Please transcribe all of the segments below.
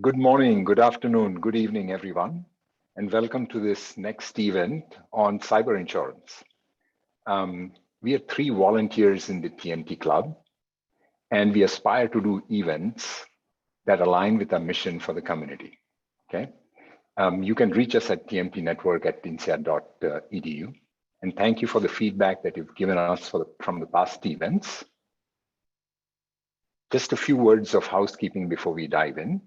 Good morning, good afternoon, good evening, everyone, and welcome to this next event on cyber insurance. We are 3 volunteers in the TMT Club, and we aspire to do events that align with our mission for the community. Okay, you can reach us at tmtnetwork@insead.edu, and thank you for the feedback that you've given us from the past events. Just a few words of housekeeping before we dive in.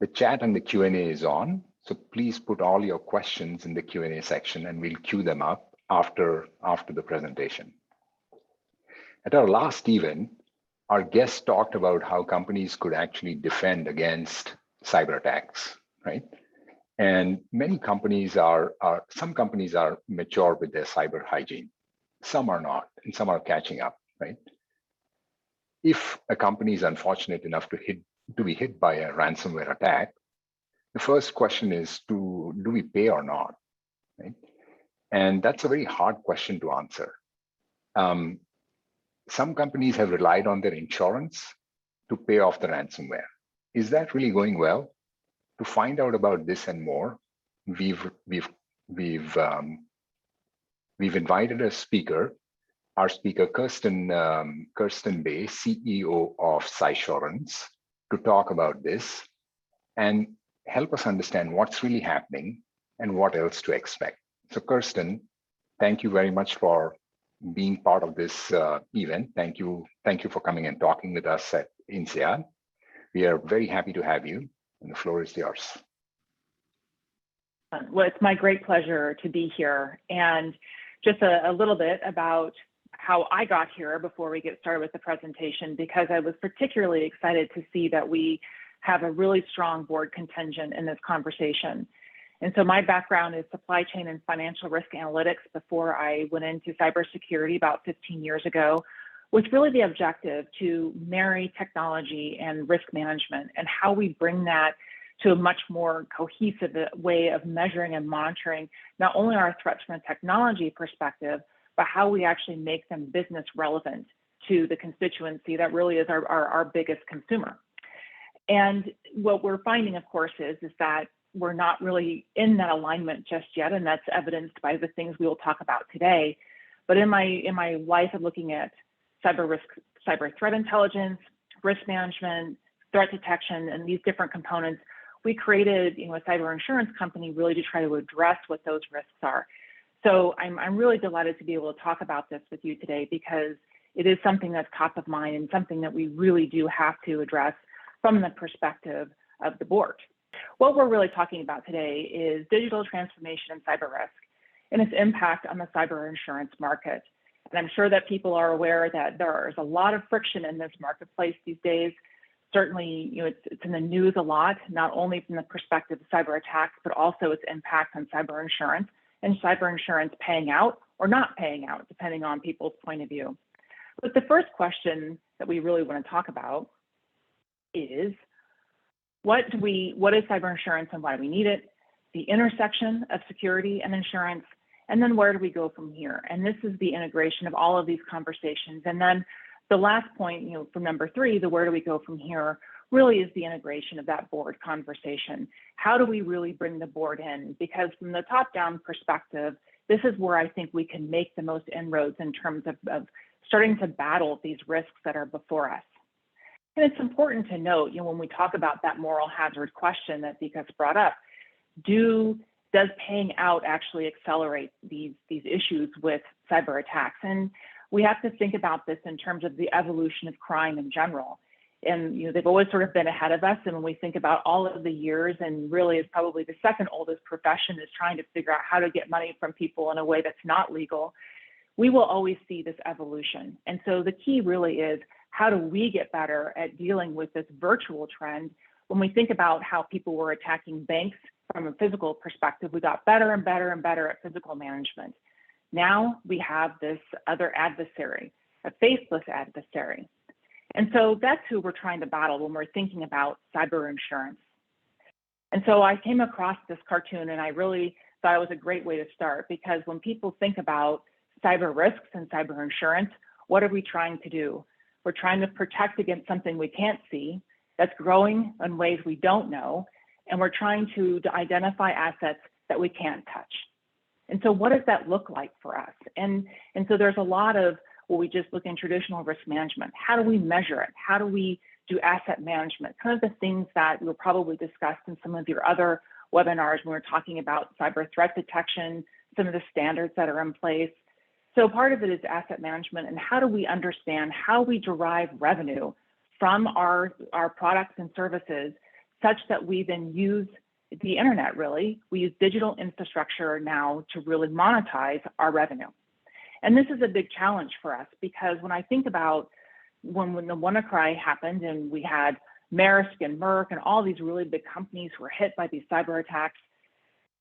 The chat and the Q&A is on, so please put all your questions in the Q&A section and we'll queue them up after the presentation. At our last event, our guests talked about how companies could actually defend against cyber attacks, right? And many companies some companies are mature with their cyber hygiene. Some are not, and some are catching up, right? If a company is unfortunate enough to be hit by a ransomware attack, the first question is, do we pay or not, right? And that's a very hard question to answer. Some companies have relied on their insurance to pay off the ransomware. Is that really going well? To find out about this and more, we've invited a speaker. Our speaker, Kirsten Bay, CEO of Cysurance, to talk about this and help us understand what's really happening and what else to expect. So Kirsten, thank you very much for being part of this event. Thank you for coming and talking with us at INSEAD. We are very happy to have you, and the floor is yours. Well, it's my great pleasure to be here. And just a little bit about how I got here before we get started with the presentation, because I was particularly excited to see that we have a really strong board contingent in this conversation. And so my background is supply chain and financial risk analytics before I went into cybersecurity about 15 years ago, with really the objective to marry technology and risk management and how we bring that to a much more cohesive way of measuring and monitoring not only our threats from a technology perspective, but how we actually make them business relevant to the constituency that really is our biggest consumer. And what we're finding, of course, is that we're not really in that alignment just yet, and that's evidenced by the things we will talk about today. But in my life of looking at cyber risk, cyber threat intelligence, risk management, threat detection, and these different components, we created a cyber insurance company really to try to address what those risks are. So I'm really delighted to be able to talk about this with you today, because it is something that's top of mind and something that we really do have to address from the perspective of the board. What we're really talking about today is digital transformation and cyber risk and its impact on the cyber insurance market. And I'm sure that people are aware that there's a lot of friction in this marketplace these days. Certainly, it's in the news a lot, not only from the perspective of cyber attacks, but also its impact on cyber insurance and cyber insurance paying out or not paying out, depending on people's point of view. But the first question that we really want to talk about is, what is cyber insurance and why do we need it? The intersection of security and insurance, and then where do we go from here? And this is the integration of all of these conversations. And then the last point, from number 3, the where do we go from here, really is the integration of that board conversation. How do we really bring the board in? Because from the top-down perspective, this is where I think we can make the most inroads in terms of starting to battle these risks that are before us. And it's important to note, when we talk about that moral hazard question that Vikas brought up, does paying out actually accelerate these issues with cyber attacks? And we have to think about this in terms of the evolution of crime in general. And they've always sort of been ahead of us. And when we think about all of the years, and really is probably the second oldest profession is trying to figure out how to get money from people in a way that's not legal, we will always see this evolution. And so the key really is, how do we get better at dealing with this virtual trend? When we think about how people were attacking banks from a physical perspective, we got better and better and better at physical management. Now we have this other adversary, a faceless adversary. And so that's who we're trying to battle when we're thinking about cyber insurance. And so I came across this cartoon and I really thought it was a great way to start, because when people think about cyber risks and cyber insurance, what are we trying to do? We're trying to protect against something we can't see, that's growing in ways we don't know, and we're trying to identify assets that we can't touch. And so what does that look like for us? And so there's a lot of, well, we just look in traditional risk management. How do we measure it? How do we do asset management? Kind of the things that were probably discussed in some of your other webinars when we're talking about cyber threat detection, some of the standards that are in place. So part of it is asset management, and how do we understand how we derive revenue from our products and services such that we then use the internet, really. We use digital infrastructure now to really monetize our revenue. And this is a big challenge for us, because when I think about when the WannaCry happened and we had Maersk and Merck and all these really big companies who were hit by these cyber attacks,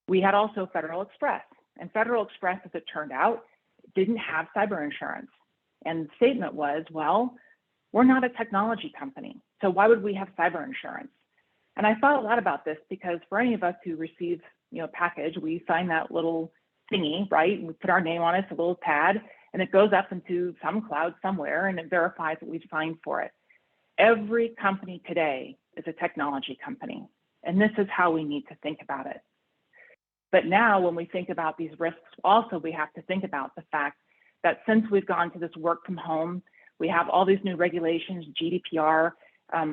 we had also Federal Express. And Federal Express, as it turned out, didn't have cyber insurance. And the statement was, well, we're not a technology company, so why would we have cyber insurance? And I thought a lot about this, because for any of us who receive, a package, we sign that little thingy, right? We put our name on it, it's a little pad, and it goes up into some cloud somewhere, and it verifies that we've signed for it. Every company today is a technology company, and this is how we need to think about it. But now when we think about these risks, also we have to think about the fact that since we've gone to this work from home, we have all these new regulations, GDPR,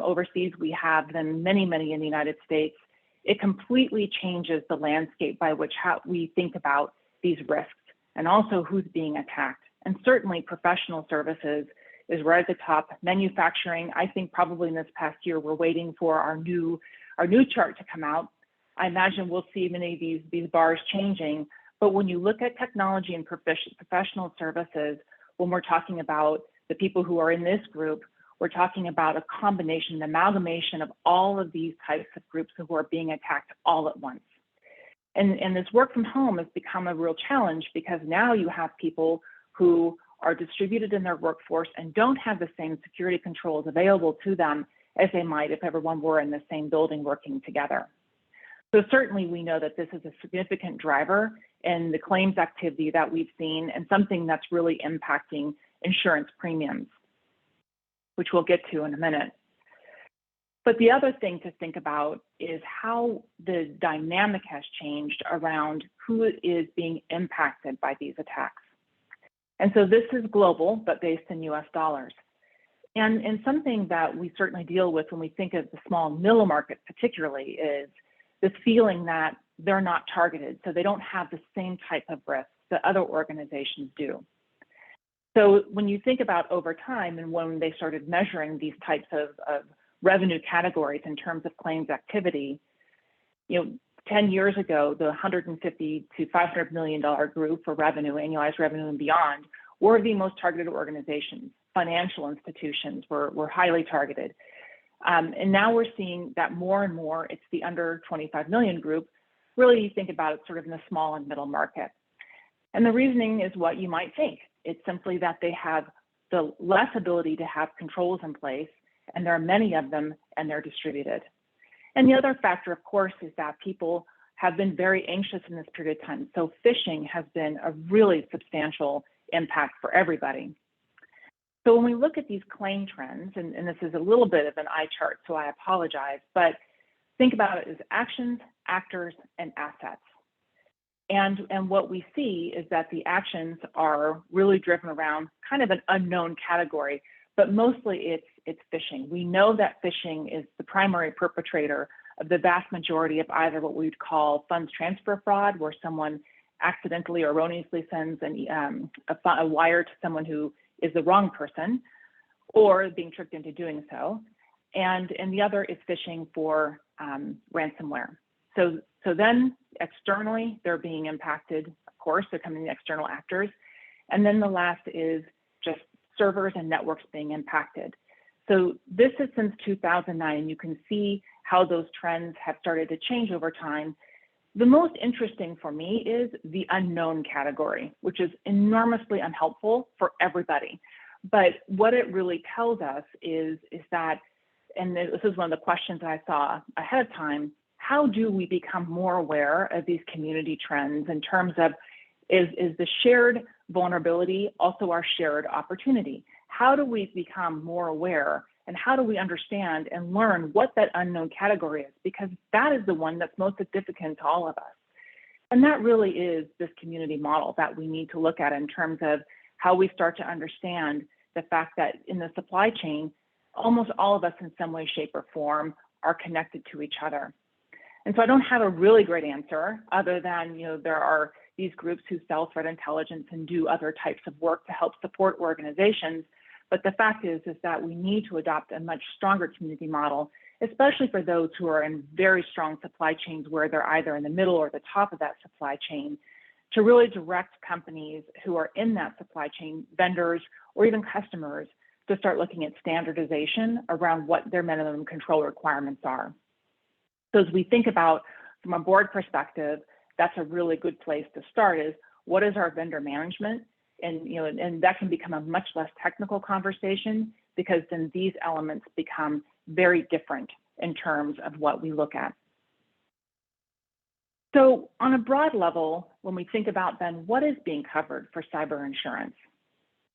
overseas, we have them many in the United States. It completely changes the landscape by which how we think about these risks, and also who's being attacked. And certainly professional services is right at the top. Manufacturing, I think probably in this past year, we're waiting for our new chart to come out. I imagine we'll see many of these bars changing. But when you look at technology and professional services, when we're talking about the people who are in this group, we're talking about a combination, an amalgamation of all of these types of groups who are being attacked all at once. And this work from home has become a real challenge, because now you have people who are distributed in their workforce and don't have the same security controls available to them as they might if everyone were in the same building working together. So certainly we know that this is a significant driver in the claims activity that we've seen, and something that's really impacting insurance premiums, which we'll get to in a minute. But the other thing to think about is how the dynamic has changed around who is being impacted by these attacks. And so this is global, but based in US dollars. And something that we certainly deal with when we think of the small middle market particularly is this feeling that they're not targeted, so they don't have the same type of risk that other organizations do. So when you think about over time, and when they started measuring these types of revenue categories in terms of claims activity, 10 years ago, the $150 to $500 million group for revenue, annualized revenue and beyond, were the most targeted organizations. Financial institutions were highly targeted. And now we're seeing that more and more, it's the under 25 million group. Really, you think about it sort of in the small and middle market. And the reasoning is what you might think. It's simply that they have the less ability to have controls in place, and there are many of them, and they're distributed. And the other factor, of course, is that people have been very anxious in this period of time. So phishing has been a really substantial impact for everybody. So when we look at these claim trends, and this is a little bit of an eye chart, so I apologize, but think about it as actions, actors, and assets. And what we see is that the actions are really driven around kind of an unknown category, but mostly it's phishing. We know that phishing is the primary perpetrator of the vast majority of either what we would call funds transfer fraud, where someone accidentally or erroneously sends a wire to someone who is the wrong person, or being tricked into doing so. And the other is phishing for ransomware. So then externally, they're being impacted. Of course, they're coming the external actors. And then the last is just servers and networks being impacted. So this is since 2009, and you can see how those trends have started to change over time. The most interesting for me is the unknown category, which is enormously unhelpful for everybody. But what it really tells us is that, and this is one of the questions I saw ahead of time, how do we become more aware of these community trends in terms of, is the shared vulnerability also our shared opportunity? How do we become more aware And how do we understand and learn what that unknown category is? Because that is the one that's most significant to all of us. And that really is this community model that we need to look at in terms of how we start to understand the fact that in the supply chain, almost all of us in some way, shape, or form are connected to each other. And so I don't have a really great answer other than, there are these groups who sell threat intelligence and do other types of work to help support organizations. But the fact is that we need to adopt a much stronger community model, especially for those who are in very strong supply chains where they're either in the middle or the top of that supply chain, to really direct companies who are in that supply chain, vendors, or even customers, to start looking at standardization around what their minimum control requirements are. So as we think about from a board perspective, that's a really good place to start is what is our vendor management? And that can become a much less technical conversation because then these elements become very different in terms of what we look at. So on a broad level, when we think about then what is being covered for cyber insurance,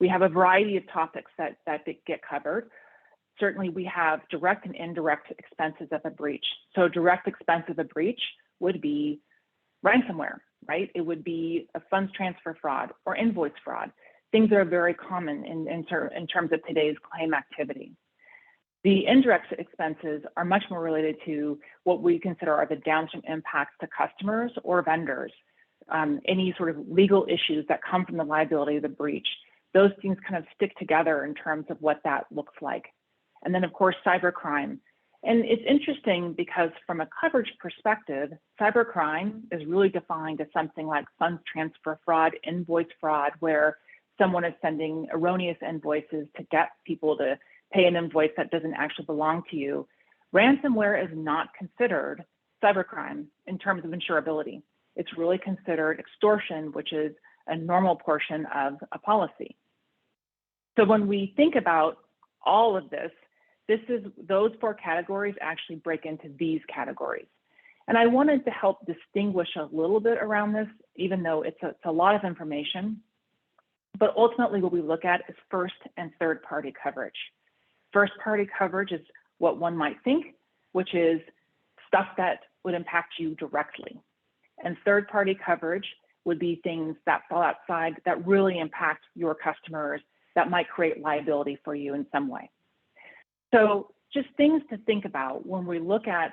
we have a variety of topics that get covered. Certainly we have direct and indirect expenses of a breach. So direct expense of a breach would be ransomware, right? It would be a funds transfer fraud or invoice fraud, things that are very common in terms of today's claim activity. The indirect expenses are much more related to what we consider are the downstream impacts to customers or vendors, any sort of legal issues that come from the liability of the breach. Those things kind of stick together in terms of what that looks like. And then of course, cybercrime. And it's interesting because from a coverage perspective, cybercrime is really defined as something like funds transfer fraud, invoice fraud, where someone is sending erroneous invoices to get people to pay an invoice that doesn't actually belong to you. Ransomware is not considered cybercrime in terms of insurability. It's really considered extortion, which is a normal portion of a policy. So when we think about all of this, those four categories actually break into these categories. And I wanted to help distinguish a little bit around this, even though it's a lot of information. But ultimately what we look at is first and third party coverage. First party coverage is what one might think, which is stuff that would impact you directly. And third party coverage would be things that fall outside that really impact your customers that might create liability for you in some way. So just things to think about when we look at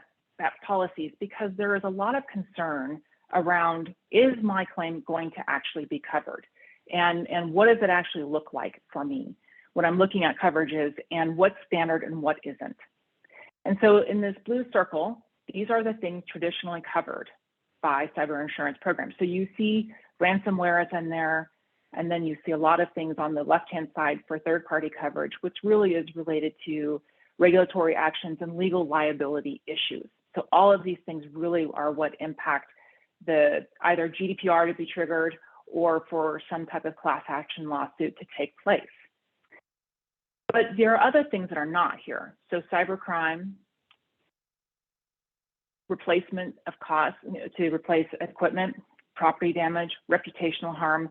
policies, because there is a lot of concern around, is my claim going to actually be covered? And what does it actually look like for me when I'm looking at coverages and what's standard and what isn't? And so in this blue circle, these are the things traditionally covered by cyber insurance programs. So you see ransomware is in there, and then you see a lot of things on the left-hand side for third-party coverage, which really is related to regulatory actions and legal liability issues. So all of these things really are what impact the either GDPR to be triggered or for some type of class action lawsuit to take place. But there are other things that are not here. So cybercrime, replacement of costs to replace equipment, property damage, reputational harm.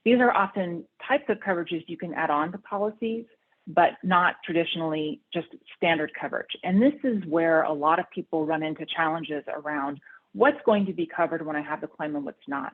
These are often types of coverages you can add on to policies, but not traditionally just standard coverage. And this is where a lot of people run into challenges around what's going to be covered when I have the claim and what's not.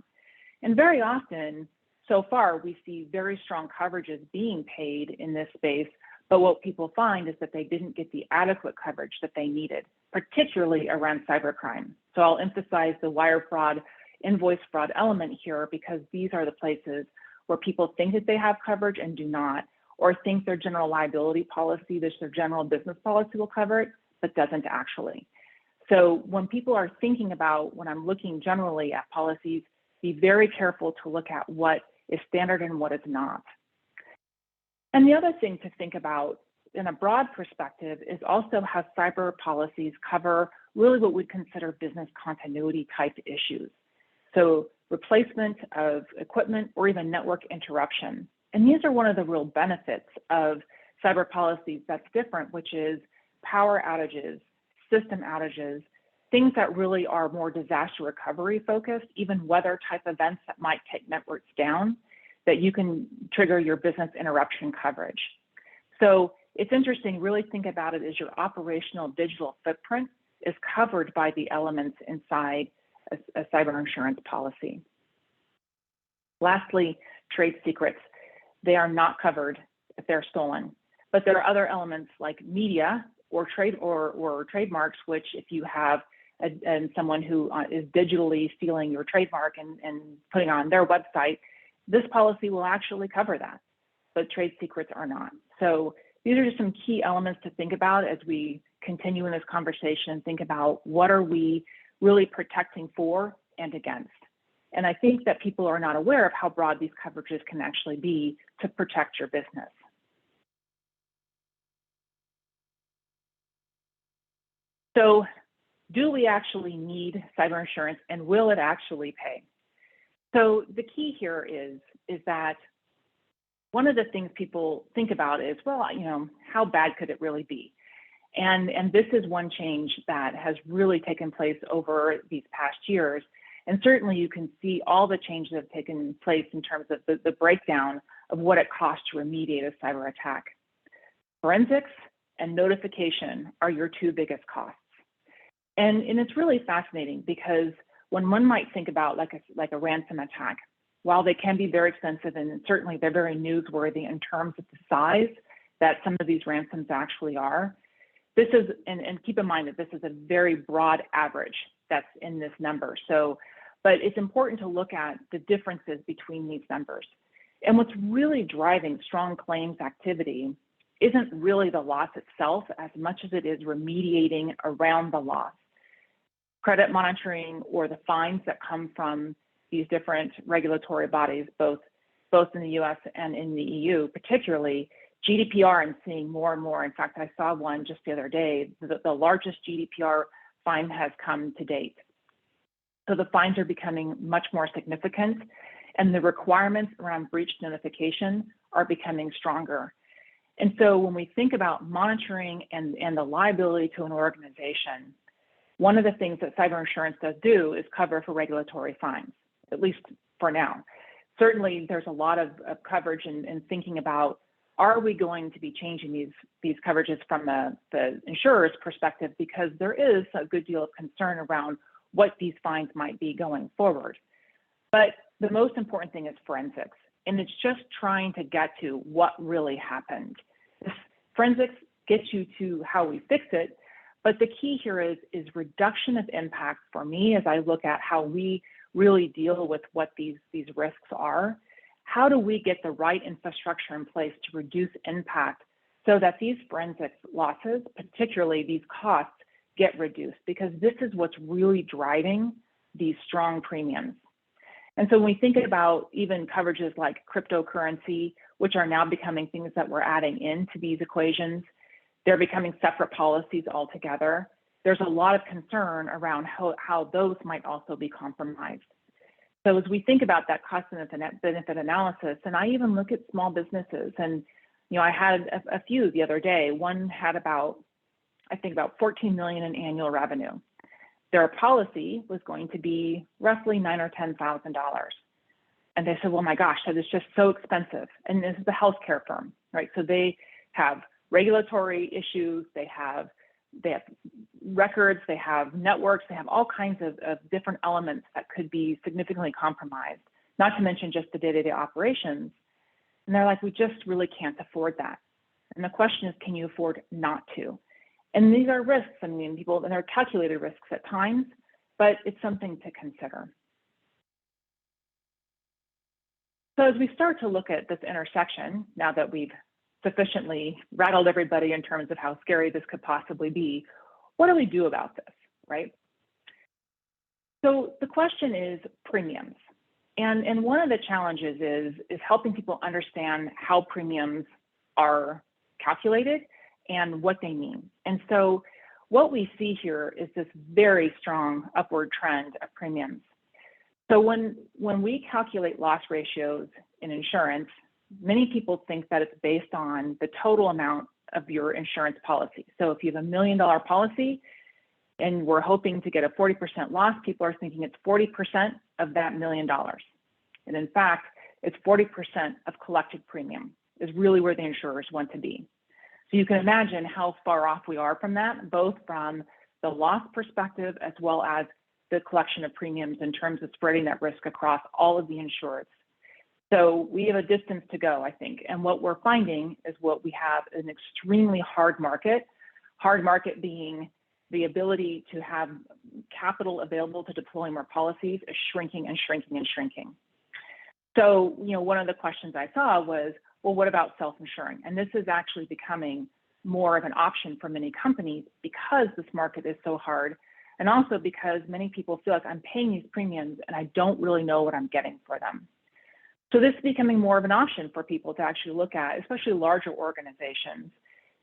And very often, so far, we see very strong coverages being paid in this space, but what people find is that they didn't get the adequate coverage that they needed, particularly around cybercrime. So I'll emphasize the wire fraud, invoice fraud element here, because these are the places where people think that they have coverage and do not, or think their general liability policy, their general business policy will cover it, but doesn't actually. So when people are thinking about, when I'm looking generally at policies, be very careful to look at what is standard and what is not. And the other thing to think about in a broad perspective is also how cyber policies cover really what we'd consider business continuity type issues. So replacement of equipment or even network interruption. And these are one of the real benefits of cyber policies that's different, which is power outages, system outages, things that really are more disaster recovery focused, even weather type events that might take networks down, that you can trigger your business interruption coverage. So it's interesting, really think about it as your operational digital footprint is covered by the elements inside a cyber insurance policy. Lastly, trade secrets. They are not covered if they're stolen, but there are other elements like media or trademarks, which if you have someone who is digitally stealing your trademark and putting it on their website, this policy will actually cover that, but trade secrets are not. So these are just some key elements to think about as we continue in this conversation and think about what are we really protecting for and against. And I think that people are not aware of how broad these coverages can actually be to protect your business. So do we actually need cyber insurance, and will it actually pay? So the key here is that one of the things people think about is, well, you know, how bad could it really be? And this is one change that has really taken place over these past years. And certainly you can see all the changes that have taken place in terms of the breakdown of what it costs to remediate a cyber attack. Forensics and notification are your two biggest costs. And it's really fascinating because when one might think about like a ransom attack, while they can be very expensive and certainly they're very newsworthy in terms of the size that some of these ransoms actually are, this is, and keep in mind that this is a very broad average that's in this number. So, but it's important to look at the differences between these numbers. And what's really driving strong claims activity isn't really the loss itself as much as it is remediating around the loss. Credit monitoring or the fines that come from these different regulatory bodies, both in the US and in the EU, particularly GDPR, I'm seeing more and more. In fact, I saw one just the other day, the largest GDPR fine has come to date. So the fines are becoming much more significant, and the requirements around breach notification are becoming stronger. And so when we think about monitoring and the liability to an organization, one of the things that cyber insurance does do is cover for regulatory fines, at least for now. Certainly, there's a lot of coverage in thinking about, are we going to be changing these coverages from the insurer's perspective, because there is a good deal of concern around what these fines might be going forward. But the most important thing is forensics, and it's just trying to get to what really happened. Forensics gets you to how we fix it, but the key here is reduction of impact for me as I look at how we really deal with what these risks are. How do we get the right infrastructure in place to reduce impact so that these forensic losses, particularly these costs, get reduced? Because this is what's really driving these strong premiums. And so when we think about even coverages like cryptocurrency, which are now becoming things that we're adding into these equations, they're becoming separate policies altogether. There's a lot of concern around how those might also be compromised. So as we think about that cost benefit analysis, and I even look at small businesses, and you know, I had a few the other day. One had about 14 million in annual revenue. Their policy was going to be roughly $9,000 or $10,000. And they said, well, my gosh, that is just so expensive. And this is a healthcare firm, right? So they have regulatory issues, they have records, they have networks, they have all kinds of different elements that could be significantly compromised, not to mention just the day-to-day operations. And they're like, we just really can't afford that. And the question is, can you afford not to? And these are risks. I mean, and they're calculated risks at times, but it's something to consider. So as we start to look at this intersection, now that we've sufficiently rattled everybody in terms of how scary this could possibly be, what do we do about this, right? So the question is premiums. And one of the challenges is helping people understand how premiums are calculated and what they mean. And so what we see here is this very strong upward trend of premiums. So when we calculate loss ratios in insurance, many people think that it's based on the total amount of your insurance policy. So if you have $1 million policy and we're hoping to get a 40% loss, people are thinking it's 40% of that $1 million. And in fact, it's 40% of collected premium is really where the insurers want to be. So you can imagine how far off we are from that, both from the loss perspective as well as the collection of premiums in terms of spreading that risk across all of the insureds. So we have a distance to go, I think. And what we're finding is what we have an extremely hard market being the ability to have capital available to deploy more policies is shrinking and shrinking and shrinking. So, one of the questions I saw was, well, what about self-insuring? And this is actually becoming more of an option for many companies because this market is so hard. And also because many people feel like I'm paying these premiums and I don't really know what I'm getting for them. So this is becoming more of an option for people to actually look at, especially larger organizations.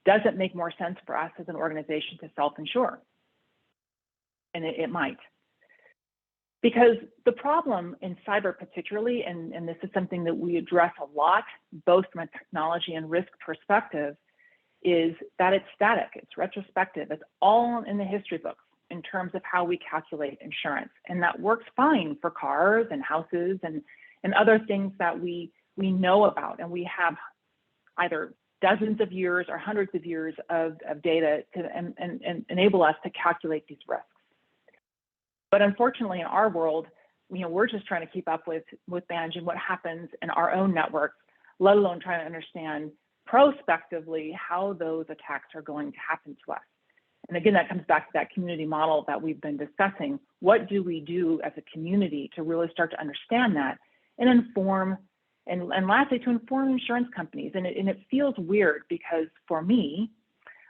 Does it make more sense for us as an organization to self-insure? And it might. Because the problem in cyber particularly, and this is something that we address a lot, both from a technology and risk perspective, is that it's static, it's retrospective, it's all in the history books in terms of how we calculate insurance. And that works fine for cars and houses and other things that we know about, and we have either dozens of years or hundreds of years of data to and enable us to calculate these risks. But unfortunately, in our world, we're just trying to keep up with managing what happens in our own networks, let alone trying to understand prospectively how those attacks are going to happen to us. And again, that comes back to that community model that we've been discussing. What do we do as a community to really start to understand that and inform, and lastly, to inform insurance companies? And it feels weird because for me,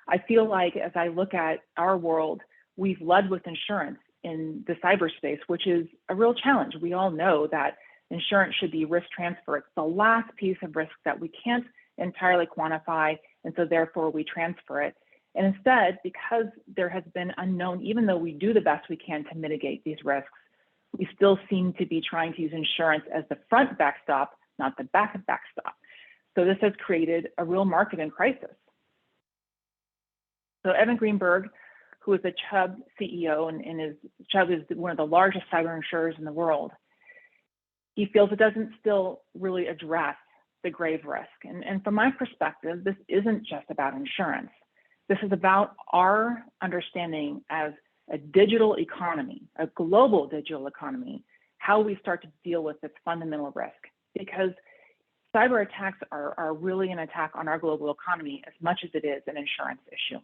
I feel like as I look at our world, we've led with insurance in the cyberspace, which is a real challenge. We all know that insurance should be risk transfer. It's the last piece of risk that we can't entirely quantify, and so therefore we transfer it. And instead, because there has been unknown, even though we do the best we can to mitigate these risks, we still seem to be trying to use insurance as the front backstop, not the back backstop. So this has created a real market in crisis. So Evan Greenberg, who is the Chubb CEO, and Chubb is one of the largest cyber insurers in the world, he feels it doesn't still really address the grave risk. And from my perspective, this isn't just about insurance. This is about our understanding as a digital economy, a global digital economy, how we start to deal with this fundamental risk. Because cyber attacks are really an attack on our global economy as much as it is an insurance issue.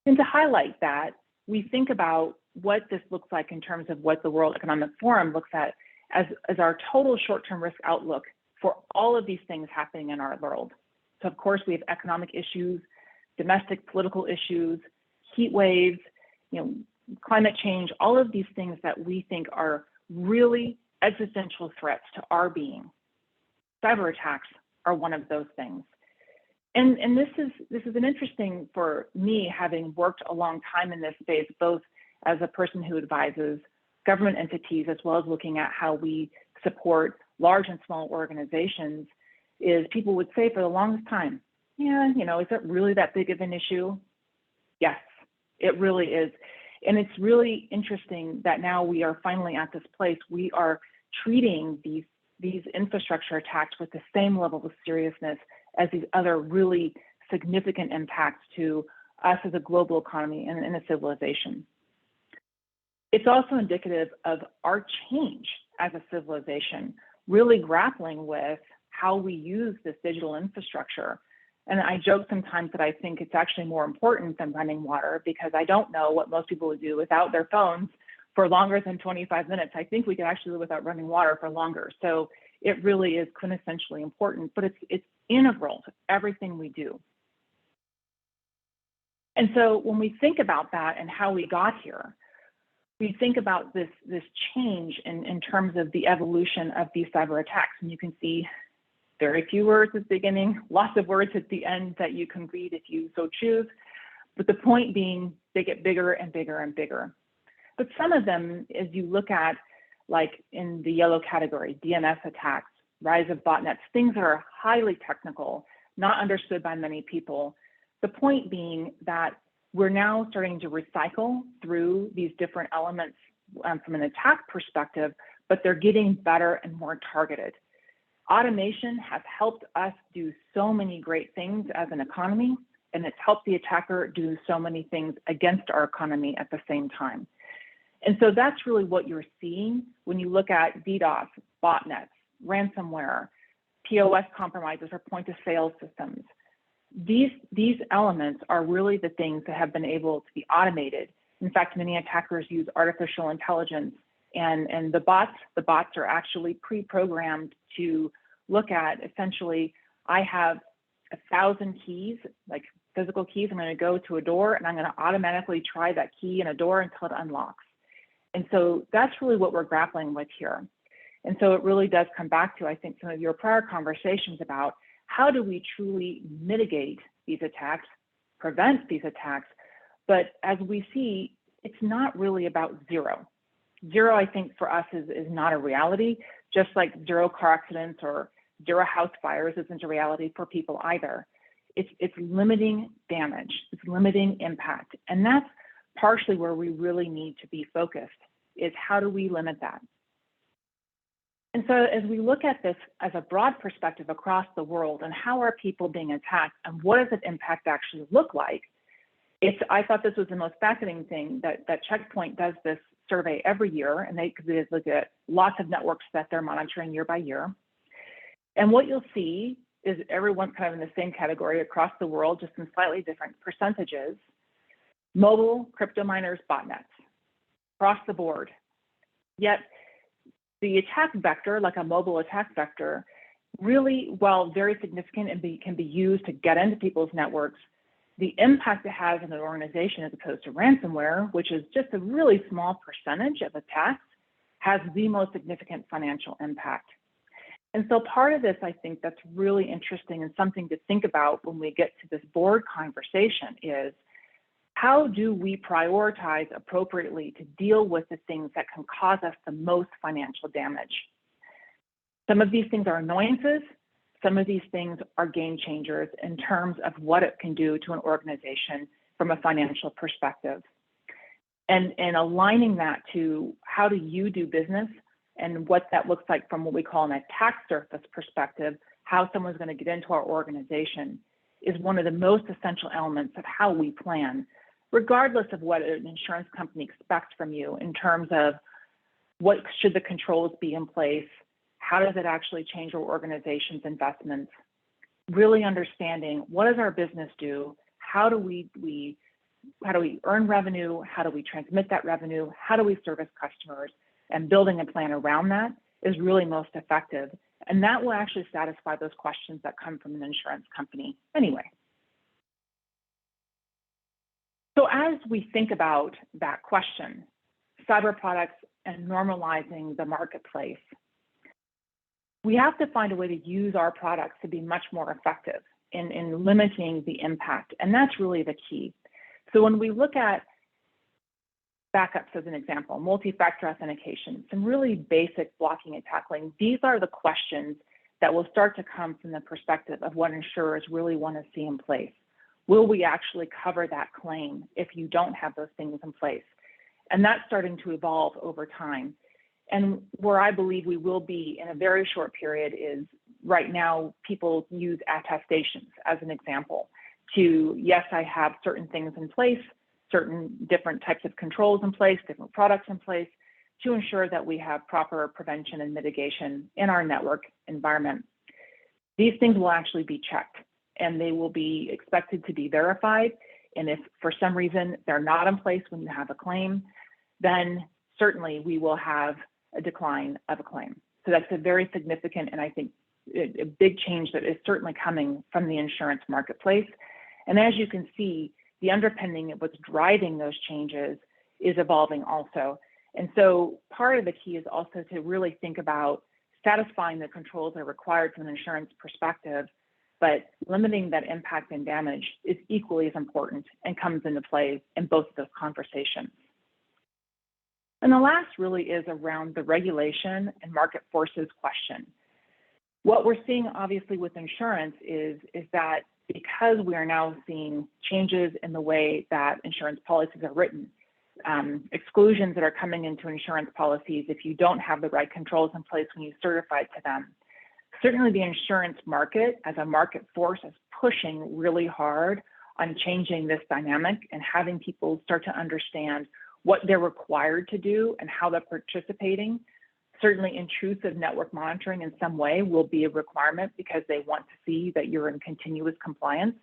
And to highlight that, we think about what this looks like in terms of what the World Economic Forum looks at as our total short-term risk outlook for all of these things happening in our world. So of course, we have economic issues, domestic political issues, heat waves, climate change, all of these things that we think are really existential threats to our being. Cyber attacks are one of those things. And this is an interesting for me, having worked a long time in this space, both as a person who advises government entities as well as looking at how we support large and small organizations, is people would say for the longest time, yeah, is it really that big of an issue? Yes, it really is. And it's really interesting that now we are finally at this place. We are treating these infrastructure attacks with the same level of seriousness as these other really significant impacts to us as a global economy and a civilization. It's also indicative of our change as a civilization, really grappling with how we use this digital infrastructure. And I joke sometimes that I think it's actually more important than running water, because I don't know what most people would do without their phones for longer than 25 minutes. I think we could actually live without running water for longer. So it really is quintessentially important, but it's integral to everything we do. And so when we think about that and how we got here, we think about this change in terms of the evolution of these cyber attacks. And you can see very few words at the beginning, lots of words at the end that you can read if you so choose. But the point being, they get bigger and bigger and bigger. But some of them, as you look at, like in the yellow category, DNS attacks, rise of botnets, things that are highly technical, not understood by many people. The point being that we're now starting to recycle through these different elements from an attack perspective, but they're getting better and more targeted. Automation has helped us do so many great things as an economy, and it's helped the attacker do so many things against our economy at the same time. And so that's really what you're seeing when you look at DDoS, botnets, ransomware, POS compromises or point of sale systems. These elements are really the things that have been able to be automated. In fact, many attackers use artificial intelligence, and the bots are actually pre-programmed to look at, essentially, I have 1,000 keys, like physical keys. I'm going to go to a door and I'm going to automatically try that key in a door until it unlocks. And so that's really what we're grappling with here. And so it really does come back to, I think, some of your prior conversations about how do we truly mitigate these attacks, prevent these attacks. But as we see, it's not really about zero. Zero, I think, for us is not a reality, just like zero car accidents or zero house fires isn't a reality for people either. It's limiting damage, it's limiting impact. And that's partially where we really need to be focused, is how do we limit that? And so as we look at this as a broad perspective across the world and how are people being attacked and what does that impact actually look like, I thought this was the most fascinating thing that Checkpoint does this survey every year, and they look at lots of networks that they're monitoring year by year. And what you'll see is everyone's kind of in the same category across the world, just in slightly different percentages. Mobile, crypto miners, botnets, across the board. Yet the attack vector, like a mobile attack vector, really, while very significant and can be used to get into people's networks, the impact it has on an organization as opposed to ransomware, which is just a really small percentage of attacks, has the most significant financial impact. And so part of this, I think, that's really interesting and something to think about when we get to this board conversation is, how do we prioritize appropriately to deal with the things that can cause us the most financial damage? Some of these things are annoyances. Some of these things are game changers in terms of what it can do to an organization from a financial perspective. And aligning that to how do you do business and what that looks like from what we call an attack surface perspective, how someone's going to get into our organization, is one of the most essential elements of how we plan, regardless of what an insurance company expects from you in terms of what should the controls be in place, how does it actually change our organization's investments, really understanding what does our business do, how do we earn revenue, how do we transmit that revenue, how do we service customers, and building a plan around that is really most effective. And that will actually satisfy those questions that come from an insurance company anyway. So as we think about that question, cyber products and normalizing the marketplace, we have to find a way to use our products to be much more effective in limiting the impact. And that's really the key. So when we look at backups as an example, multi-factor authentication, some really basic blocking and tackling, these are the questions that will start to come from the perspective of what insurers really want to see in place. Will we actually cover that claim if you don't have those things in place? And that's starting to evolve over time. And where I believe we will be in a very short period is right now people use attestations as an example to, yes, I have certain things in place, certain different types of controls in place, different products in place to ensure that we have proper prevention and mitigation in our network environment. These things will actually be checked and they will be expected to be verified. And if for some reason they're not in place when you have a claim, then certainly we will have a decline of a claim. So that's a very significant and I think a big change that is certainly coming from the insurance marketplace. And as you can see, the underpinning of what's driving those changes is evolving also. And so part of the key is also to really think about satisfying the controls that are required from an insurance perspective, but limiting that impact and damage is equally as important and comes into play in both of those conversations. And the last really is around the regulation and market forces question. What we're seeing obviously with insurance is that because we are now seeing changes in the way that insurance policies are written, exclusions that are coming into insurance policies if you don't have the right controls in place when you certify to them, Certainly the insurance market as a market force is pushing really hard on changing this dynamic and having people start to understand what they're required to do and how they're participating. Certainly intrusive network monitoring in some way will be a requirement because they want to see that you're in continuous compliance,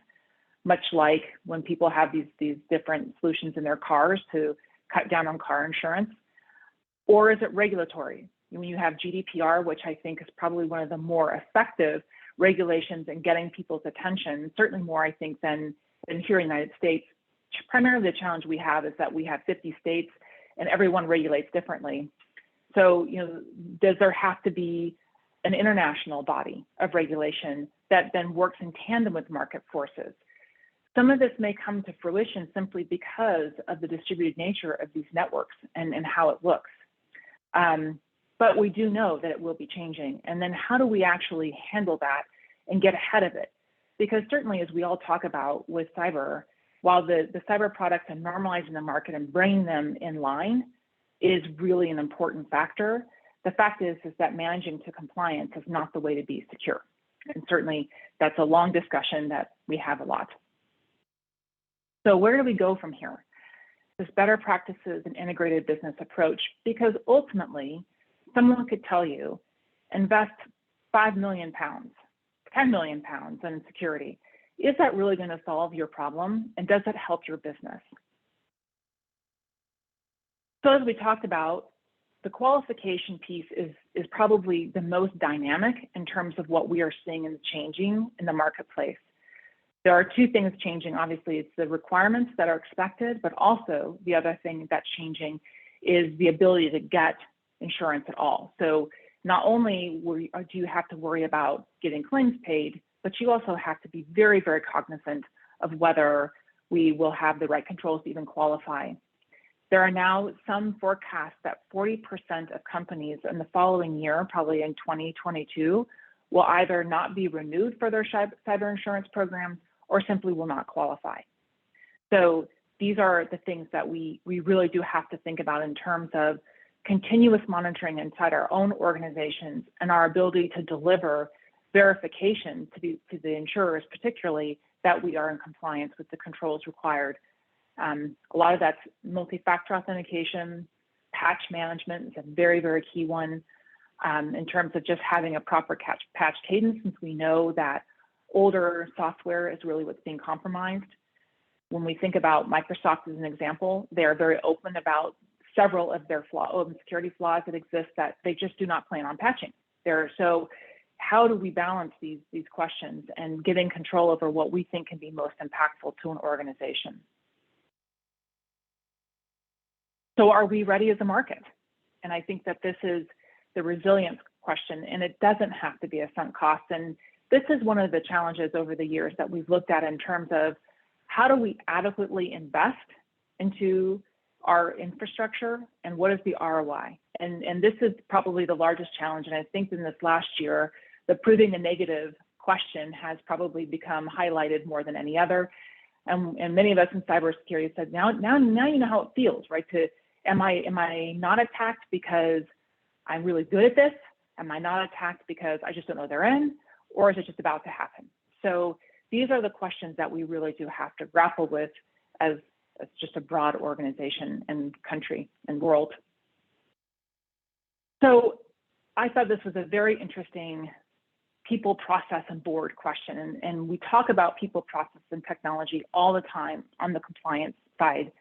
much like when people have these different solutions in their cars to cut down on car insurance. Or is it regulatory? When you have GDPR, which I think is probably one of the more effective regulations in getting people's attention, certainly more, I think, than here in the United States. Primarily the challenge we have is that we have 50 states and everyone regulates differently. So, does there have to be an international body of regulation that then works in tandem with market forces? Some of this may come to fruition simply because of the distributed nature of these networks and how it looks. But we do know that it will be changing. And then how do we actually handle that and get ahead of it? Because certainly, as we all talk about with cyber, while the cyber products and normalizing the market and bringing them in line is really an important factor, the fact is that managing to compliance is not the way to be secure. And certainly, that's a long discussion that we have a lot. So where do we go from here? This better practices and integrated business approach, because ultimately, someone could tell you, invest 5 million pounds, 10 million pounds in security. Is that really going to solve your problem? And does it help your business? So as we talked about, the qualification piece is probably the most dynamic in terms of what we are seeing and changing in the marketplace. There are two things changing. Obviously, it's the requirements that are expected, but also the other thing that's changing is the ability to get insurance at all. So not only do you have to worry about getting claims paid, but you also have to be very, very cognizant of whether we will have the right controls to even qualify. There are now some forecasts that 40% of companies in the following year, probably in 2022, will either not be renewed for their cyber insurance programs or simply will not qualify. So these are the things that we really do have to think about in terms of continuous monitoring inside our own organizations and our ability to deliver verification to the insurers, particularly that we are in compliance with the controls required. A lot of that's multi-factor authentication, patch management is a very, very key one in terms of just having a proper patch cadence, since we know that older software is really what's being compromised. When we think about Microsoft as an example, they are very open about several of their security flaws that exist that they just do not plan on patching. So how do we balance these questions and getting control over what we think can be most impactful to an organization? So are we ready as a market? And I think that this is the resilience question, and it doesn't have to be a sunk cost. And this is one of the challenges over the years that we've looked at in terms of how do we adequately invest into our infrastructure and what is the ROI? And this is probably the largest challenge. And I think in this last year, the proving the negative question has probably become highlighted more than any other. And many of us in cybersecurity said, now you know how it feels, right? Am I not attacked because I'm really good at this? Am I not attacked because I just don't know they're in? Or is it just about to happen? So these are the questions that we really do have to grapple with as just a broad organization and country and world. So I thought this was a very interesting people, process, and board question. And we talk about people, process, and technology all the time on the compliance side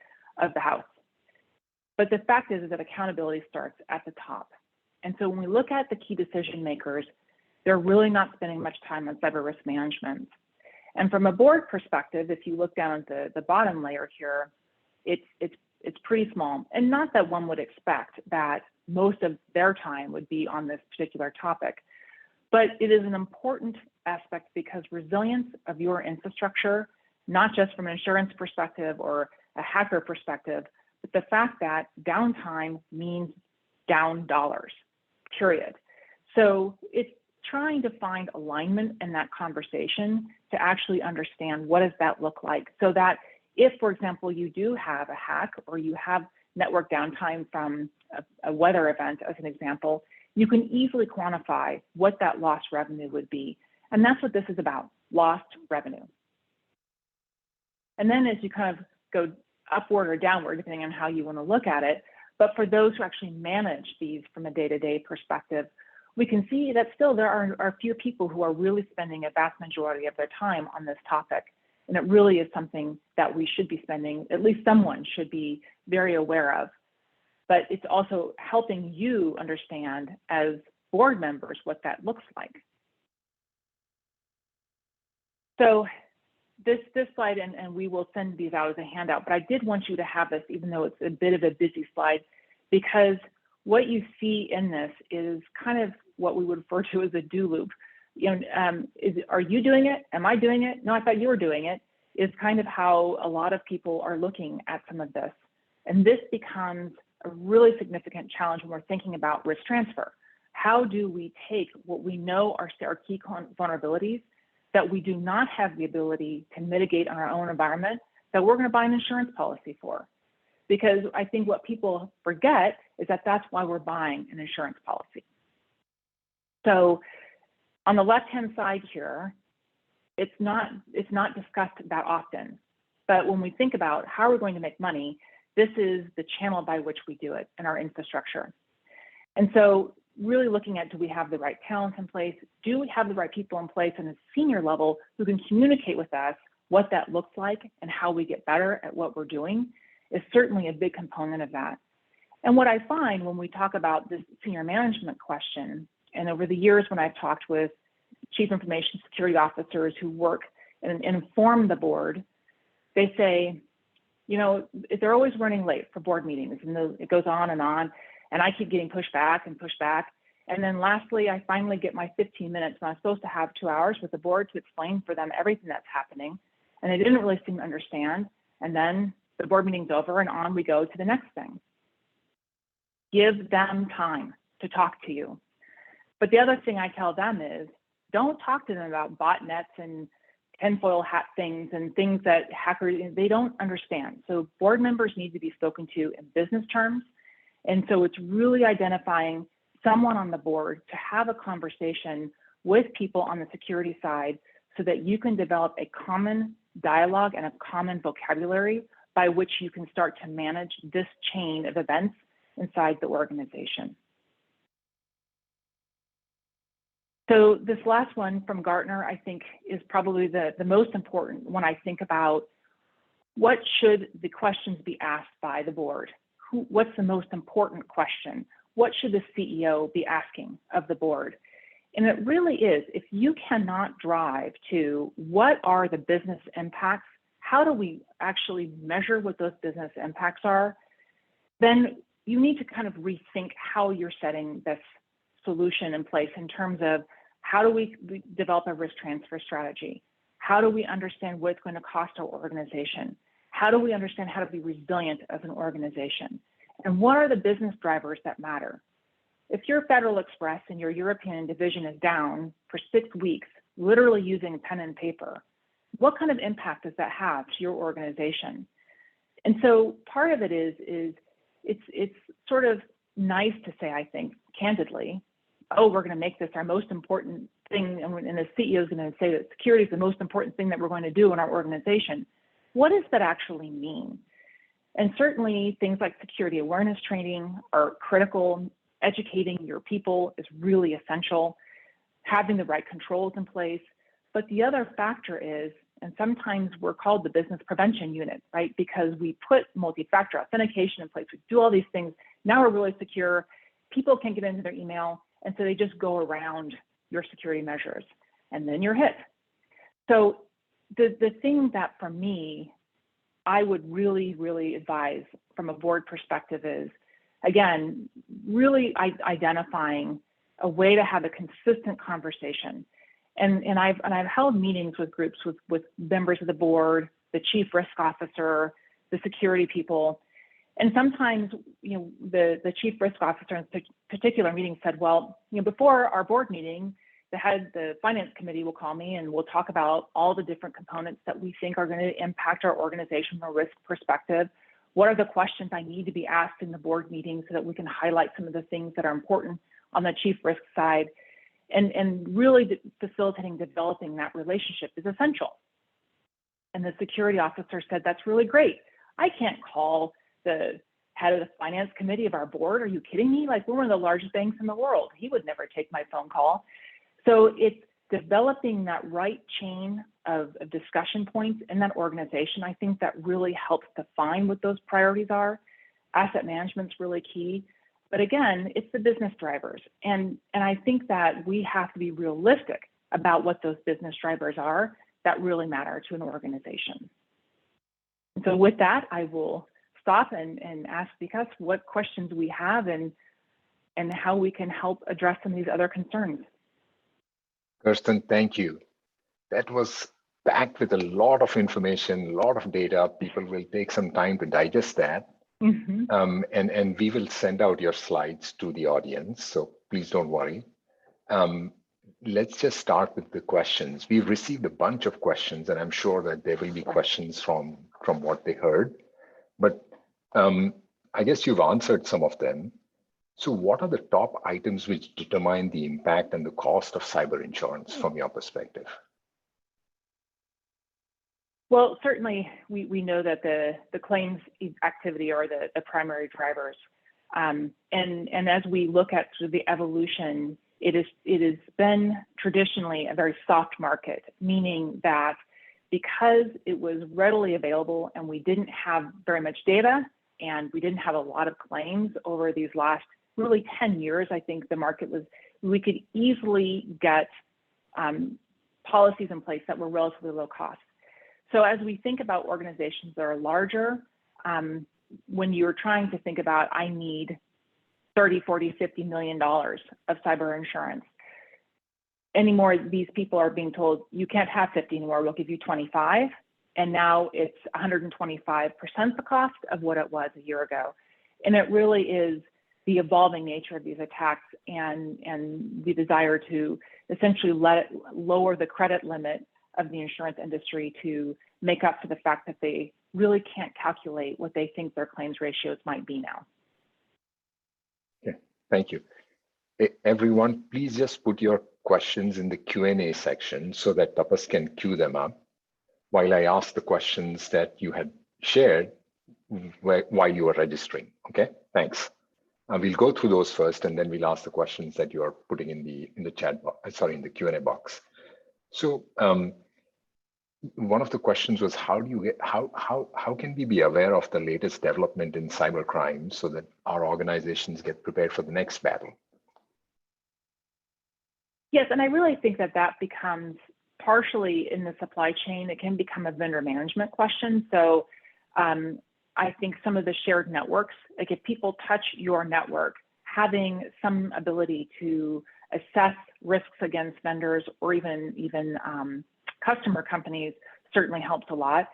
of the house. But the fact is that accountability starts at the top. And so when we look at the key decision makers, they're really not spending much time on cyber risk management. And from a board perspective, if you look down at the bottom layer here, it's pretty small. And not that one would expect that most of their time would be on this particular topic, but it is an important aspect because resilience of your infrastructure, not just from an insurance perspective or a hacker perspective, but the fact that downtime means down dollars, period. So it's trying to find alignment in that conversation to actually understand what does that look like, so that if, for example, you do have a hack or you have network downtime from a weather event, as an example, you can easily quantify what that lost revenue would be. And that's what this is about, lost revenue. And then as you kind of go upward or downward, depending on how you want to look at it, but for those who actually manage these from a day-to-day perspective, we can see that still there are few people who are really spending a vast majority of their time on this topic. And it really is something that we should be spending, at least someone should be very aware of. But it's also helping you understand as board members what that looks like. So this slide, and we will send these out as a handout, but I did want you to have this, even though it's a bit of a busy slide, because what you see in this is kind of what we would refer to as a do loop. You know, are you doing it? Am I doing it? No, I thought you were doing it, is kind of how a lot of people are looking at some of this. And this becomes a really significant challenge when we're thinking about risk transfer. How do we take what we know are key vulnerabilities that we do not have the ability to mitigate on our own environment, that we're going to buy an insurance policy for? Because I think what people forget is that that's why we're buying an insurance policy. So on the left-hand side here, it's not discussed that often. But when we think about how we're going to make money, this is the channel by which we do it in our infrastructure. And so really looking at, do we have the right talent in place? Do we have the right people in place on a senior level who can communicate with us what that looks like and how we get better at what we're doing is certainly a big component of that. And what I find when we talk about this senior management question, and over the years when I've talked with chief information security officers who work and inform the board, they say, you know, they're always running late for board meetings, and it goes on, and I keep getting pushed back and pushed back. And then lastly, I finally get my 15 minutes when I'm supposed to have 2 hours with the board to explain for them everything that's happening. And they didn't really seem to understand. And then the board meeting's over and on we go to the next thing. Give them time to talk to you. But the other thing I tell them is, don't talk to them about botnets and tinfoil hat things and things that hackers, they don't understand. So board members need to be spoken to in business terms. And so it's really identifying someone on the board to have a conversation with people on the security side so that you can develop a common dialogue and a common vocabulary by which you can start to manage this chain of events inside the organization. So this last one from Gartner, I think, is probably the most important when I think about what should the questions be asked by the board. What's the most important question? What should the CEO be asking of the board? And it really is, if you cannot drive to what are the business impacts, how do we actually measure what those business impacts are, then you need to kind of rethink how you're setting this solution in place in terms of how do we develop a risk transfer strategy? How do we understand what it's going to cost our organization? How do we understand how to be resilient as an organization? And what are the business drivers that matter? If your Federal Express and your European division is down for 6 weeks, literally using pen and paper, what kind of impact does that have to your organization? And so part of it is it's sort of nice to say, I think, candidly, oh, we're going to make this our most important thing, and the CEO is going to say that security is the most important thing that we're going to do in our organization. What does that actually mean? And certainly things like security awareness training are critical. Educating your people is really essential. Having the right controls in place. But the other factor is, and sometimes we're called the business prevention unit, right? Because we put multi-factor authentication in place. We do all these things. Now we're really secure. People can't get into their email. And so they just go around your security measures, and then you're hit. So the thing that for me, I would really, really advise from a board perspective is, again, really identifying a way to have a consistent conversation. And I've held meetings with groups with members of the board, the chief risk officer, the security people. And sometimes, you know, the chief risk officer in particular meeting said, well, you know, before our board meeting, the finance committee will call me and we'll talk about all the different components that we think are going to impact our organization from a risk perspective. What are the questions I need to be asked in the board meeting so that we can highlight some of the things that are important on the chief risk side, and really facilitating developing that relationship is essential. And the security officer said, that's really great. I can't call the head of the finance committee of our board. Are you kidding me? Like, we're one of the largest banks in the world. He would never take my phone call. So it's developing that right chain of discussion points in that organization. I think that really helps define what those priorities are. Asset management's really key. But again, it's the business drivers. And I think that we have to be realistic about what those business drivers are that really matter to an organization. And so with that, I will stop and ask Vikas what questions we have and how we can help address some of these other concerns. Kirsten, thank you. That was packed with a lot of information, a lot of data. People will take some time to digest that. Mm-hmm. And we will send out your slides to the audience, so please don't worry. Let's just start with the questions. We've received a bunch of questions, and I'm sure that there will be questions from what they heard. But I guess you've answered some of them. So what are the top items which determine the impact and the cost of cyber insurance from your perspective? Well, certainly we know that the claims activity are the primary drivers. And as we look at sort of the evolution, it has been traditionally a very soft market, meaning that because it was readily available and we didn't have very much data and we didn't have a lot of claims over these last really 10 years, I think the market was, we could easily get policies in place that were relatively low cost. So as we think about organizations that are larger, when you're trying to think about, I need 30, 40, $50 million of cyber insurance, anymore, these people are being told, you can't have 50 anymore, we'll give you 25. And now it's 125% the cost of what it was a year ago. And it really is the evolving nature of these attacks and the desire to essentially lower the credit limit of the insurance industry to make up for the fact that they really can't calculate what they think their claims ratios might be now. Okay, thank you. Everyone, please just put your questions in the Q&A section so that Tapas can queue them up while I ask the questions that you had shared while you were registering. Okay, thanks. We'll go through those first, and then we'll ask the questions that you are putting in the chat box, in the Q&A box. So one of the questions was, how can we be aware of the latest development in cybercrime so that our organizations get prepared for the next battle? Yes, and I really think that becomes partially in the supply chain. It can become a vendor management question. So I think some of the shared networks, like if people touch your network, having some ability to assess risks against vendors or even customer companies certainly helps a lot.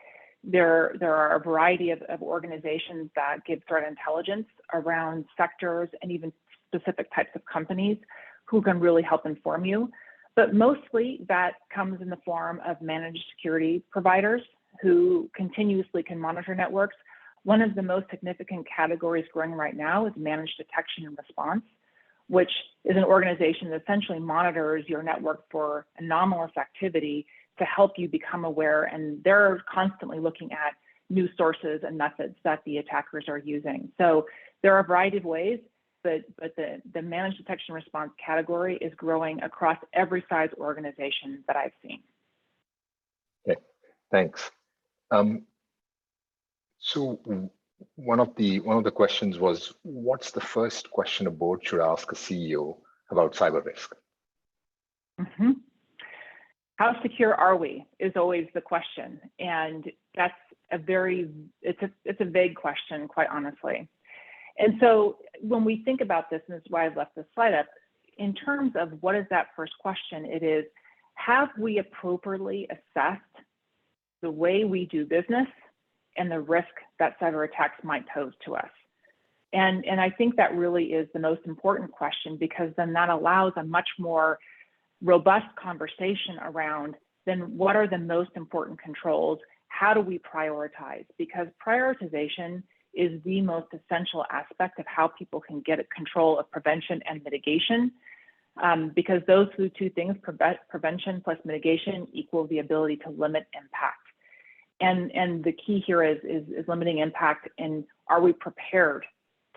There are a variety of organizations that give threat intelligence around sectors and even specific types of companies who can really help inform you. But mostly that comes in the form of managed security providers who continuously can monitor networks. One of the most significant categories growing right now is managed detection and response, which is an organization that essentially monitors your network for anomalous activity to help you become aware. And they're constantly looking at new sources and methods that the attackers are using. So there are a variety of ways, but the managed detection and response category is growing across every size organization that I've seen. Okay, thanks. So one of the questions was, what's the first question a board should ask a CEO about cyber risk? Mm-hmm. How secure are we is always the question, and that's it's a vague question, quite honestly. And so when we think about this, and this is why I've left this slide up, in terms of what is that first question, it is, have we appropriately assessed the way we do business and the risk that cyber attacks might pose to us? And I think that really is the most important question, because then that allows a much more robust conversation around then what are the most important controls? How do we prioritize? Because prioritization is the most essential aspect of how people can get control of prevention and mitigation, because those two things, prevention plus mitigation, equal the ability to limit impact. And the key here is limiting impact, and are we prepared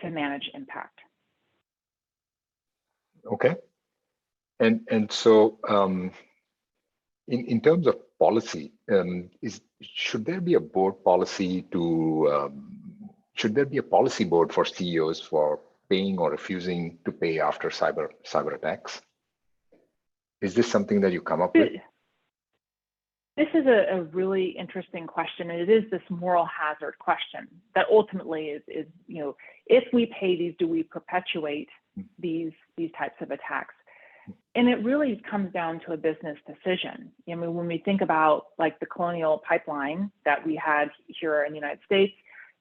to manage impact? Okay. And so in terms of policy, should there be a board policy to, should there be a policy board for CEOs for paying or refusing to pay after cyber attacks? Is this something that you come up with? This is a really interesting question, and it is this moral hazard question that ultimately is if we pay these, do we perpetuate these types of attacks? And it really comes down to a business decision. I mean, when we think about like the Colonial Pipeline that we had here in the United States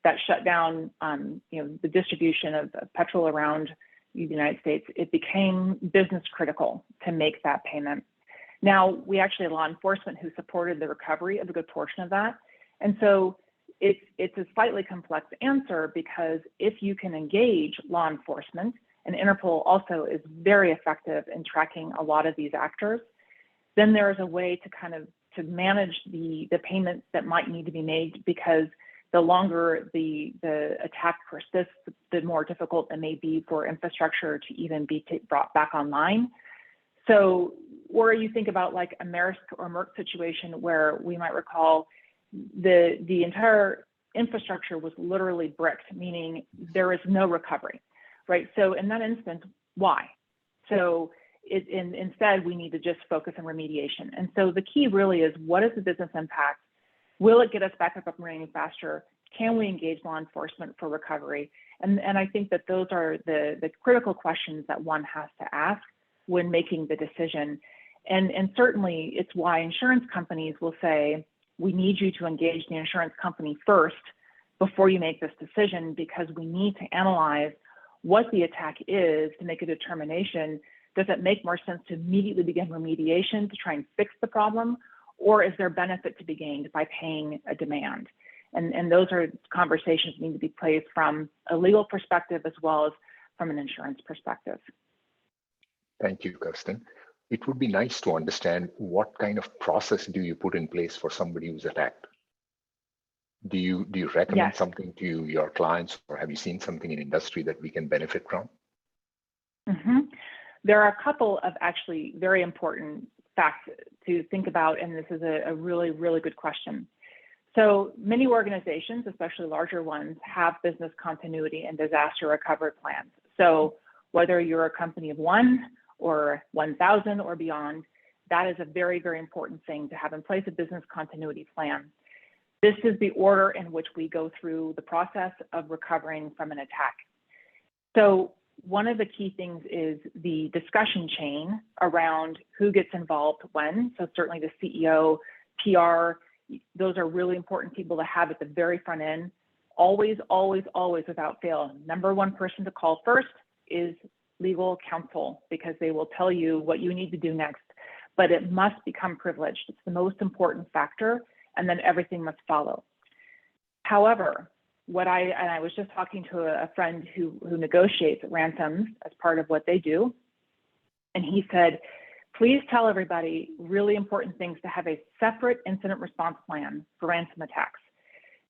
that shut down, the distribution of petrol around the United States, it became business critical to make that payment. Now, we actually had law enforcement who supported the recovery of a good portion of that. And so it's a slightly complex answer, because if you can engage law enforcement, and Interpol also is very effective in tracking a lot of these actors, then there is a way to manage the payments that might need to be made, because the longer the attack persists, the more difficult it may be for infrastructure to even be brought back online. So, or you think about like a Maersk or Merck situation where we might recall the entire infrastructure was literally bricked, meaning there is no recovery, right? So in that instance, why? So instead, we need to just focus on remediation. And so the key really is, what is the business impact? Will it get us back up and running faster? Can we engage law enforcement for recovery? And I think that those are the critical questions that one has to ask when making the decision. And certainly it's why insurance companies will say, we need you to engage the insurance company first before you make this decision, because we need to analyze what the attack is to make a determination. Does it make more sense to immediately begin remediation to try and fix the problem? Or is there benefit to be gained by paying a demand? And those are conversations that need to be placed from a legal perspective as well as from an insurance perspective. Thank you, Kirsten. It would be nice to understand, what kind of process do you put in place for somebody who's attacked? Do you recommend something to your clients, or have you seen something in industry that we can benefit from? Mm-hmm. There are a couple of actually very important facts to think about, and this is a really, really good question. So many organizations, especially larger ones, have business continuity and disaster recovery plans. So whether you're a company of 1 or 1,000 or beyond, that is a very, very important thing to have in place, a business continuity plan. This is the order in which we go through the process of recovering from an attack. So one of the key things is the discussion chain around who gets involved when. So certainly the CEO, PR, those are really important people to have at the very front end. Always, always, always, without fail, number one person to call first is legal counsel, because they will tell you what you need to do next. But it must become privileged. It's the most important factor, and then everything must follow. However, I was just talking to a friend who negotiates ransoms as part of what they do, and he said, please tell everybody really important things to have a separate incident response plan for ransom attacks,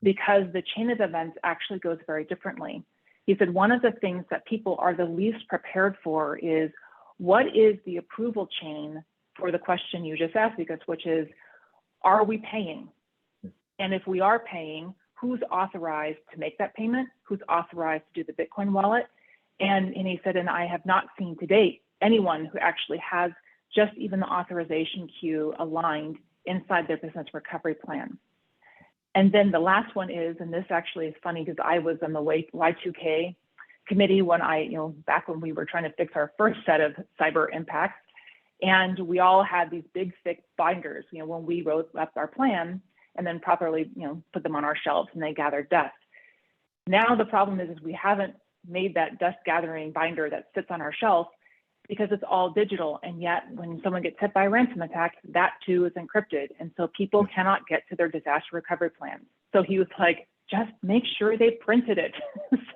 because the chain of events actually goes very differently. He said one of the things that people are the least prepared for is, what is the approval chain for the question you just asked, which is, are we paying? And if we are paying, who's authorized to make that payment? Who's authorized to do the Bitcoin wallet? And he said, and I have not seen to date anyone who actually has just even the authorization queue aligned inside their business recovery plan. And then the last one is, and this actually is funny because I was on the Y2K committee when back when we were trying to fix our first set of cyber impacts. And we all had these big, thick binders, when we wrote up our plan and then properly, put them on our shelves, and they gathered dust. Now the problem is we haven't made that dust gathering binder that sits on our shelf, because it's all digital. And yet when someone gets hit by a ransom attack, that too is encrypted. And so people cannot get to their disaster recovery plans. So he was like, just make sure they printed it.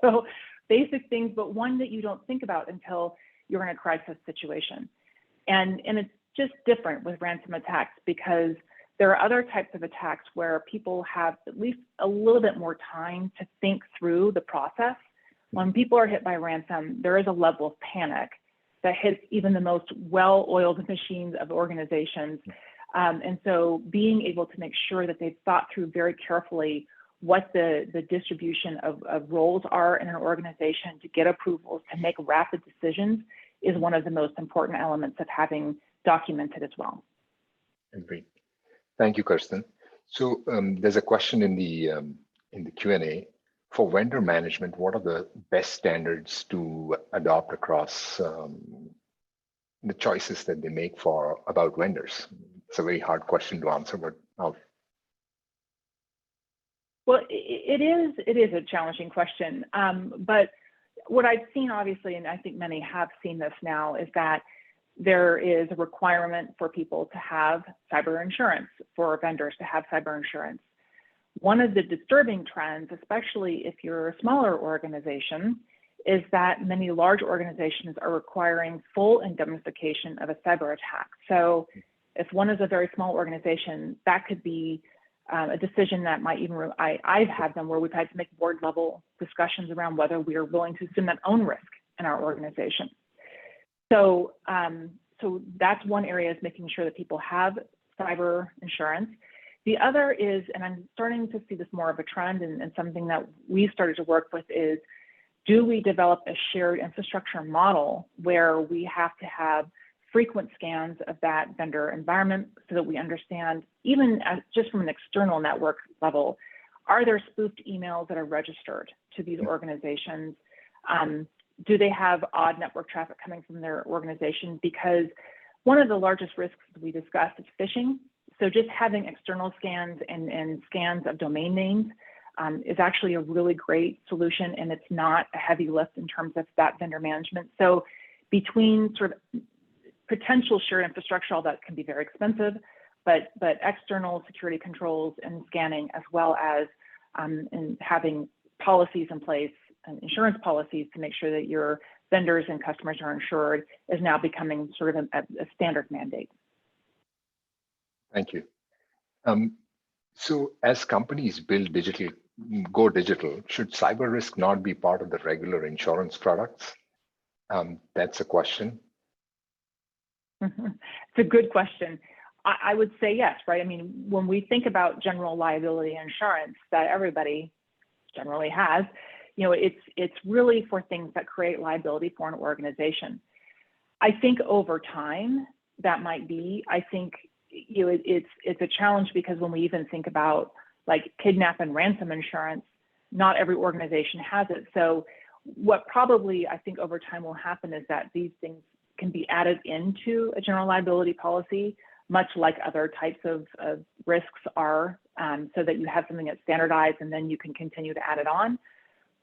So basic things, but one that you don't think about until you're in a crisis situation. And it's just different with ransom attacks because there are other types of attacks where people have at least a little bit more time to think through the process. When people are hit by ransom, there is a level of panic that hits even the most well-oiled machines of organizations. And so being able to make sure that they've thought through very carefully what the distribution of roles are in an organization to get approvals, to make rapid decisions is one of the most important elements of having documented as well. Agreed. Thank you, Kirsten. So there's a question in the Q&A. For vendor management, what are the best standards to adopt across the choices that they make about vendors? It's a very hard question to answer, but Well, it is a challenging question. But what I've seen, obviously, and I think many have seen this now, is that there is a requirement for people to have cyber insurance, for vendors to have cyber insurance. One of the disturbing trends, especially if you're a smaller organization, is that many large organizations are requiring full indemnification of a cyber attack. So if one is a very small organization, that could be a decision that might even, I've had them where we've had to make board level discussions around whether we are willing to assume that own risk in our organization. So, so that's one area, is making sure that people have cyber insurance. The other is, and I'm starting to see this more of a trend, and something that we started to work with is, do we develop a shared infrastructure model where we have to have frequent scans of that vendor environment so that we understand, even just from an external network level, are there spoofed emails that are registered to these organizations? Do they have odd network traffic coming from their organization? Because one of the largest risks we discussed is phishing. So just having external scans and scans of domain names is actually a really great solution, and it's not a heavy lift in terms of that vendor management. So between sort of potential shared infrastructure, all that can be very expensive, but external security controls and scanning, as well as and having policies in place and insurance policies to make sure that your vendors and customers are insured, is now becoming sort of a standard mandate. Thank you. So as companies go digital, should cyber risk not be part of the regular insurance products? That's a question. It's a good question. I would say yes, right? I mean, when we think about general liability insurance that everybody generally has, you know, it's really for things that create liability for an organization. I think over time that might be, I think, you know, it's a challenge, because when we even think about like kidnap and ransom insurance, not every organization has it. So what probably I think over time will happen is that these things can be added into a general liability policy, much like other types of risks are, so that you have something that's standardized and then you can continue to add it on.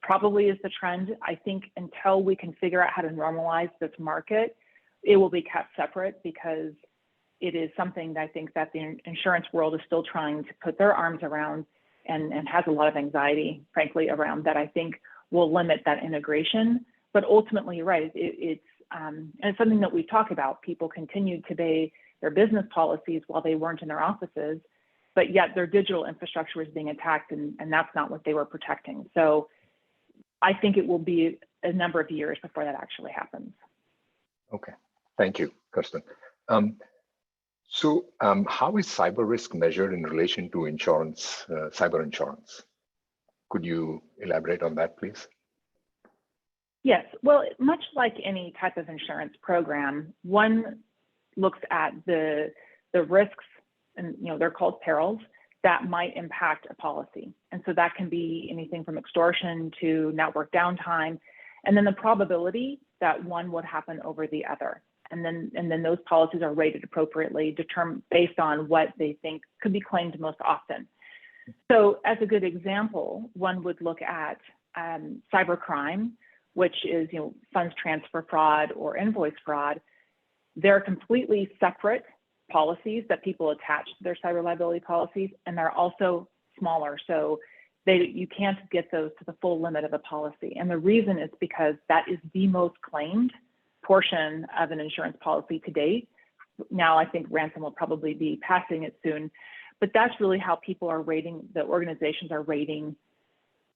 Probably is the trend. I think until we can figure out how to normalize this market, it will be kept separate, because it is something that I think that the insurance world is still trying to put their arms around, and has a lot of anxiety, frankly, around that. I think will limit that integration. But ultimately, you're right, and it's something that we talk about. People continued to pay their business policies while they weren't in their offices, but yet their digital infrastructure was being attacked, and that's not what they were protecting. So I think it will be a number of years before that actually happens. Okay. Thank you, Kirsten. So how is cyber risk measured in relation to insurance, cyber insurance? Could you elaborate on that, please? Yes, well, much like any type of insurance program, one looks at the risks, and you know, they're called perils, that might impact a policy. And so that can be anything from extortion to network downtime, and then the probability that one would happen over the other. And then those policies are rated appropriately, determined based on what they think could be claimed most often. So as a good example, one would look at cybercrime, which is, you know, funds transfer fraud or invoice fraud. They're completely separate policies that people attach to their cyber liability policies, and they're also smaller. So you can't get those to the full limit of a policy. And the reason is because that is the most claimed portion of an insurance policy to date. Now I think ransom will probably be passing it soon, but that's really how people are rating, the organizations are rating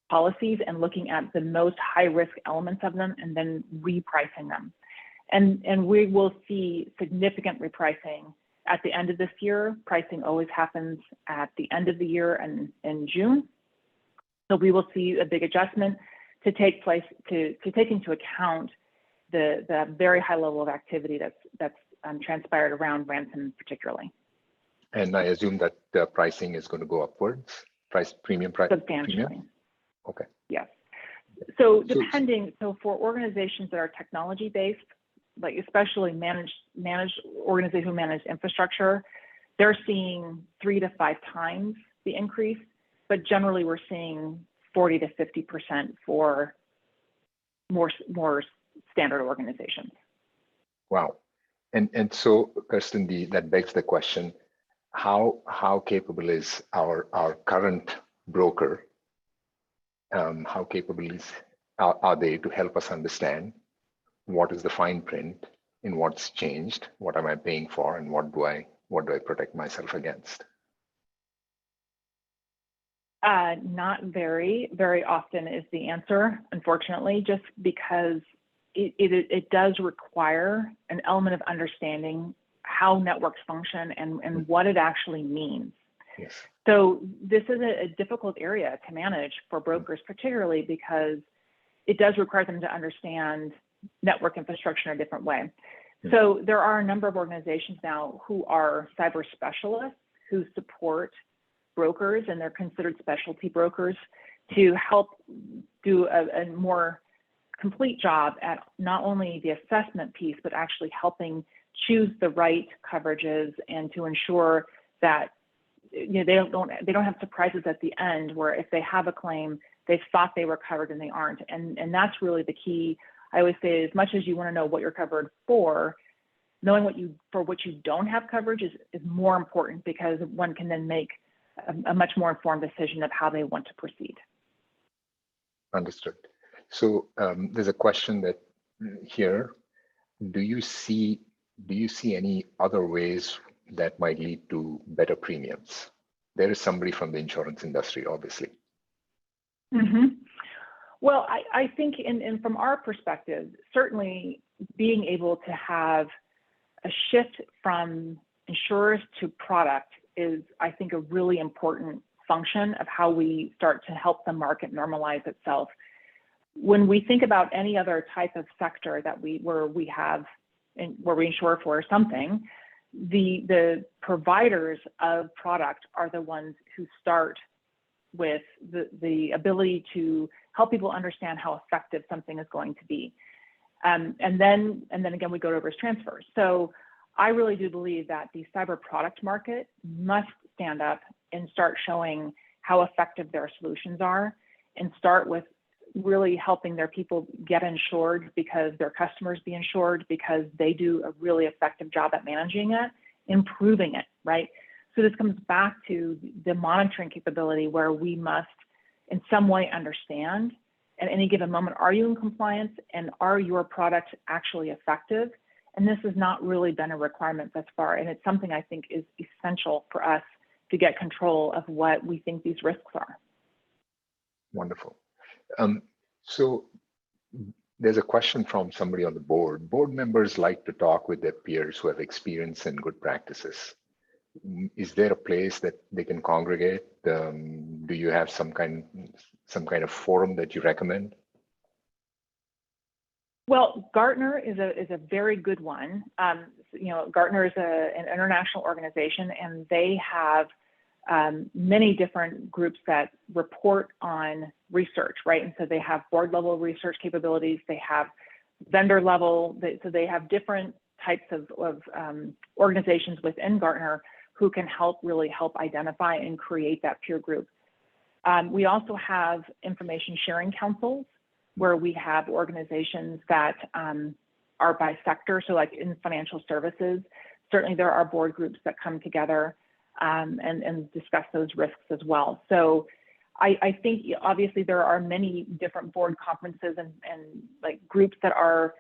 policies and looking at the most high risk elements of them and then repricing them. And we will see significant repricing at the end of this year. Pricing always happens at the end of the year and in June. So we will see a big adjustment to take place to take into account the very high level of activity that's transpired around ransom particularly. And I assume that the pricing is going to go upwards, premium price? Substantially. Premium? Okay. Yes. So so for organizations that are technology based, like especially managed organizations who manage infrastructure, they're seeing 3 to 5 times the increase, but generally we're seeing 40 to 50% for more standard organizations. Wow. And so, Kirsten, that begs the question, how capable is our current broker? How capable are they to help us understand what is the fine print in what's changed, what am I paying for, and what do I protect myself against? Not very often is the answer, unfortunately, just because it does require an element of understanding how networks function and what it actually means. Yes. So this is a difficult area to manage for brokers, particularly because it does require them to understand network infrastructure in a different way. So there are a number of organizations now who are cyber specialists who support brokers, and they're considered specialty brokers, to help do a more complete job at not only the assessment piece, but actually helping choose the right coverages and to ensure that they don't have surprises at the end where if they have a claim, they thought they were covered and they aren't. And that's really the key. I always say, as much as you want to know what you're covered for, knowing what you don't have coverage is more important, because one can then make a much more informed decision of how they want to proceed. Understood. So there's a question that here, do you see any other ways that might lead to better premiums? There is somebody from the insurance industry, obviously. Mm-hmm. Well, I think from our perspective, certainly being able to have a shift from insurers to product is, I think, a really important function of how we start to help the market normalize itself. When we think about any other type of sector where we insure for something, the providers of product are the ones who start with the ability to help people understand how effective something is going to be. And then again, we go to risk transfer. So I really do believe that the cyber product market must stand up and start showing how effective their solutions are, and start with really helping their people get insured because their customers be insured, because they do a really effective job at managing it, improving it, right? So this comes back to the monitoring capability, where we must in some way understand at any given moment, are you in compliance and are your products actually effective? And this has not really been a requirement thus far. And it's something I think is essential for us to get control of what we think these risks are. Wonderful. So there's a question from somebody on the board. Board members like to talk with their peers who have experience and good practices. Is there a place that they can congregate? Do you have some kind of forum that you recommend? Well, Gartner is a very good one. Gartner is an international organization, and they have many different groups that report on research, right? And so they have board level research capabilities, they have vendor level, so they have different types of organizations within Gartner who can really help identify and create that peer group. We also have information sharing councils, where we have organizations that are by sector. So like in financial services, certainly there are board groups that come together and discuss those risks as well. So I think obviously there are many different board conferences and like groups that are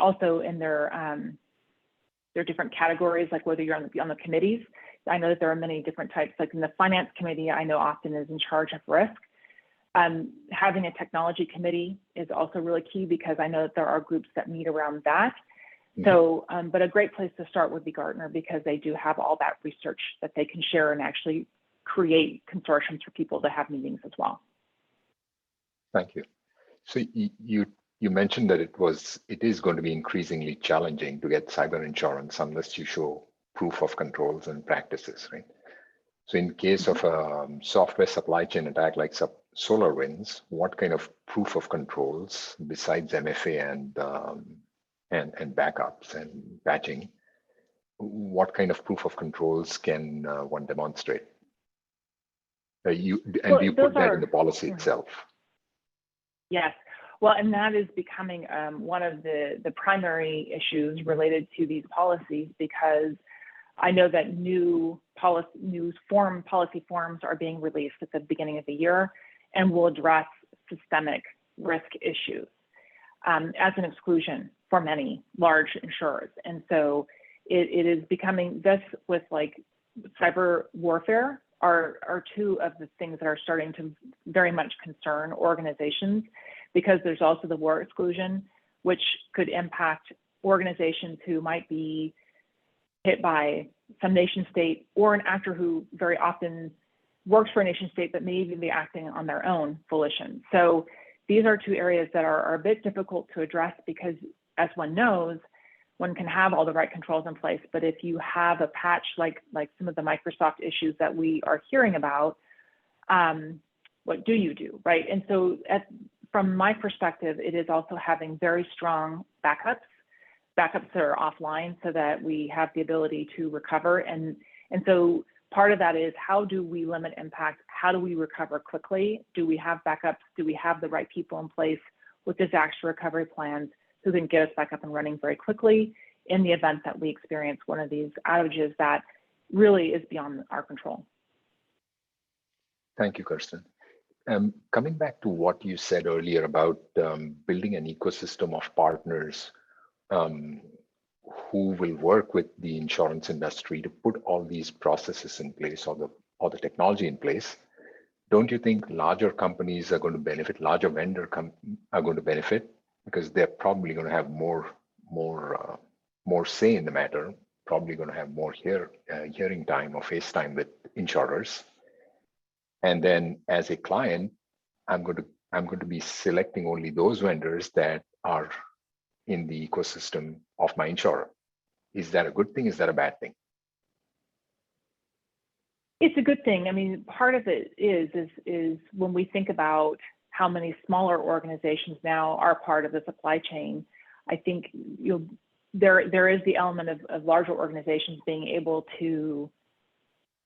also in their different categories, like whether you're on the committees. I know that there are many different types, like in the finance committee, I know often is in charge of risk. Having a technology committee is also really key because I know that there are groups that meet around that. So, but a great place to start would be Gartner because they do have all that research that they can share and actually create consortiums for people to have meetings as well. Thank you. So you mentioned that it is going to be increasingly challenging to get cyber insurance unless you show proof of controls and practices, right? So in case of a software supply chain attack like SolarWinds, what kind of proof of controls besides MFA and backups and patching, what kind of proof of controls can one demonstrate? Do you put that in the policy itself? Yes. Well, and that is becoming one of the primary issues related to these policies because I know that new policy forms are being released at the beginning of the year and will address systemic risk issues as an exclusion for many large insurers. And so it is becoming this with like cyber warfare are two of the things that are starting to very much concern organizations because there's also the war exclusion, which could impact organizations who might be hit by some nation state or an actor who very often works for a nation state but may even be acting on their own volition. So these are two areas that are a bit difficult to address because as one knows, one can have all the right controls in place, but if you have a patch like some of the Microsoft issues that we are hearing about, what do you do, right? And so from my perspective, it is also having very strong backups that are offline so that we have the ability to recover. And so part of that is how do we limit impact? How do we recover quickly? Do we have backups? Do we have the right people in place with disaster recovery plans who can get us back up and running very quickly in the event that we experience one of these outages that really is beyond our control? Thank you, Kirsten. Coming back to what you said earlier about building an ecosystem of partners who will work with the insurance industry to put all these processes in place or the technology in place, don't you think larger companies are going to benefit, larger vendors are going to benefit because they're probably going to have more say in the matter, probably going to have more hearing time or face time with insurers. And then as a client, I'm going to be selecting only those vendors that are in the ecosystem of my insurer. Is that a good thing? Is that a bad thing? It's a good thing. I mean, part of it is when we think about how many smaller organizations now are part of the supply chain, I think there is the element of larger organizations being able to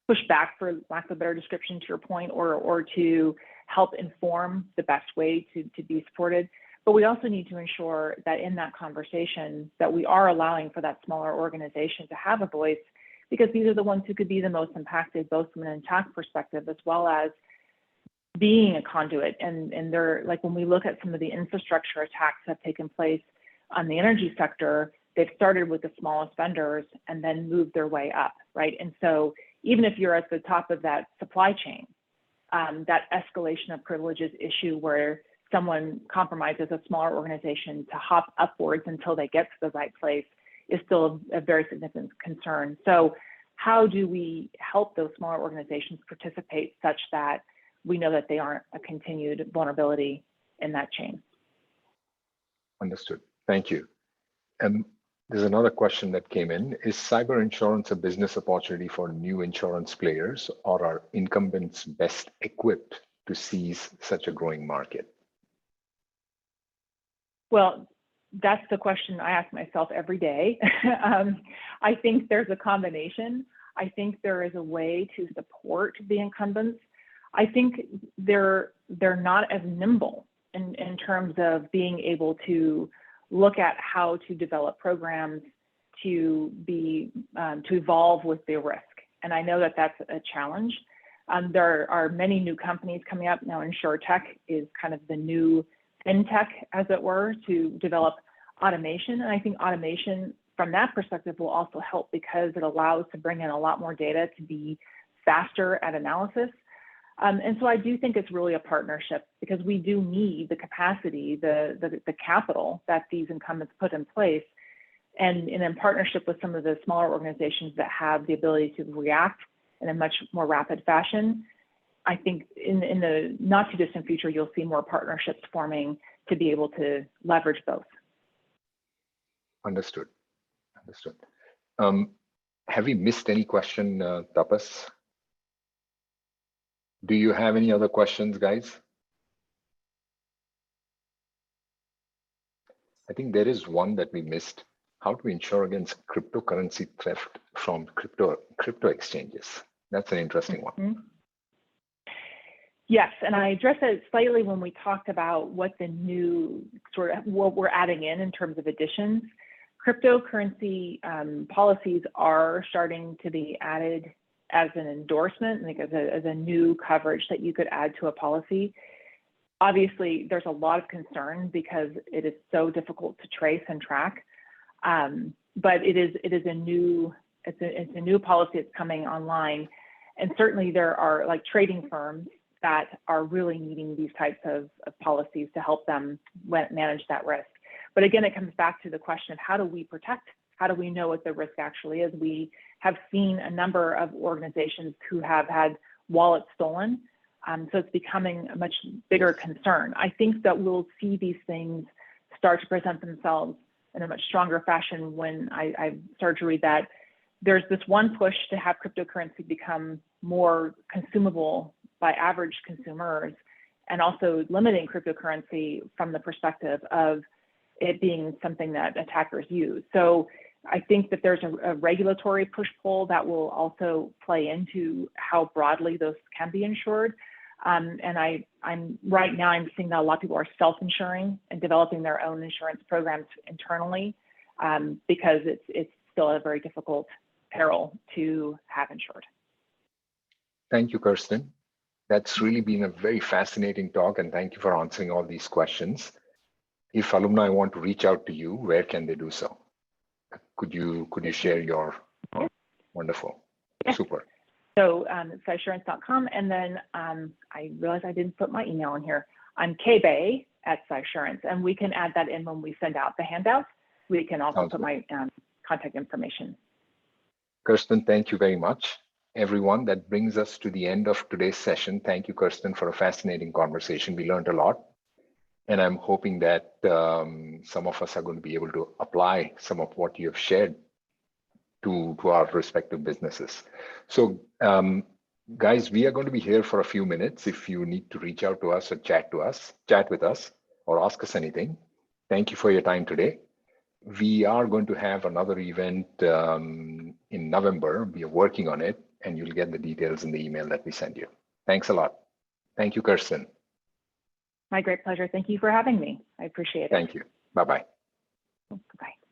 push back, for lack of a better description, to your point, or to help inform the best way to be supported. But we also need to ensure that in that conversation that we are allowing for that smaller organization to have a voice, because these are the ones who could be the most impacted, both from an attack perspective as well as being a conduit. And they're like, when we look at some of the infrastructure attacks that have taken place on the energy sector, they've started with the smallest vendors and then moved their way up, right? And so even if you're at the top of that supply chain, that escalation of privileges issue where someone compromises a smaller organization to hop upwards until they get to the right place is still a very significant concern. So how do we help those smaller organizations participate such that we know that they aren't a continued vulnerability in that chain? Understood. Thank you. There's another question that came in. Is cyber insurance a business opportunity for new insurance players, or are incumbents best equipped to seize such a growing market? Well, that's the question I ask myself every day. I think there's a combination. I think there is a way to support the incumbents. I think they're not as nimble in terms of being able to look at how to develop programs to evolve with the risk. And I know that that's a challenge. There are many new companies coming up now. InsurTech is kind of the new fintech, as it were, to develop automation. And I think automation from that perspective will also help because it allows to bring in a lot more data to be faster at analysis. And so I do think it's really a partnership because we do need the capacity, the capital that these incumbents put in place. And in partnership with some of the smaller organizations that have the ability to react in a much more rapid fashion, I think in the not too distant future, you'll see more partnerships forming to be able to leverage both. Understood. Understood. Have we missed any question, Tapas? Do you have any other questions, guys? I think there is one that we missed. How to insure against cryptocurrency theft from crypto exchanges. That's an interesting one. Yes, and I addressed it slightly when we talked about what the new what we're adding in terms of additions. Cryptocurrency policies are starting to be added as an endorsement, like as a new coverage that you could add to a policy. Obviously, there's a lot of concern because it is so difficult to trace and track. But it's a new policy that's coming online, and certainly there are like trading firms that are really needing these types of policies to help them manage that risk. But again, it comes back to the question of how do we protect? How do we know what the risk actually is? We have seen a number of organizations who have had wallets stolen. So it's becoming a much bigger concern. I think that we'll see these things start to present themselves in a much stronger fashion when I started to read that there's this one push to have cryptocurrency become more consumable by average consumers, and also limiting cryptocurrency from the perspective of it being something that attackers use. So I think that there's a regulatory push-pull that will also play into how broadly those can be insured. And I'm right now, I'm seeing that a lot of people are self-insuring and developing their own insurance programs internally because it's still a very difficult peril to have insured. Thank you, Kirsten. That's really been a very fascinating talk, and thank you for answering all these questions. If alumni want to reach out to you, where can they do so? Could you share your wonderful, super. So Cysurance.com, and then I realized I didn't put my email in here. I'm kbay@Cysurance, and we can add that in when we send out the handouts. We can also put my contact information. Kirsten, thank you very much. Everyone, that brings us to the end of today's session. Thank you, Kirsten, for a fascinating conversation. We learned a lot, and I'm hoping that some of us are going to be able to apply some of what you have shared to our respective businesses. So guys, we are going to be here for a few minutes. If you need to reach out to us or chat with us or ask us anything, thank you for your time today. We are going to have another event in November. We are working on it, and you'll get the details in the email that we send you. Thanks a lot. Thank you, Kirsten. My great pleasure. Thank you for having me. I appreciate it. Thank you. Bye-bye. Bye-bye.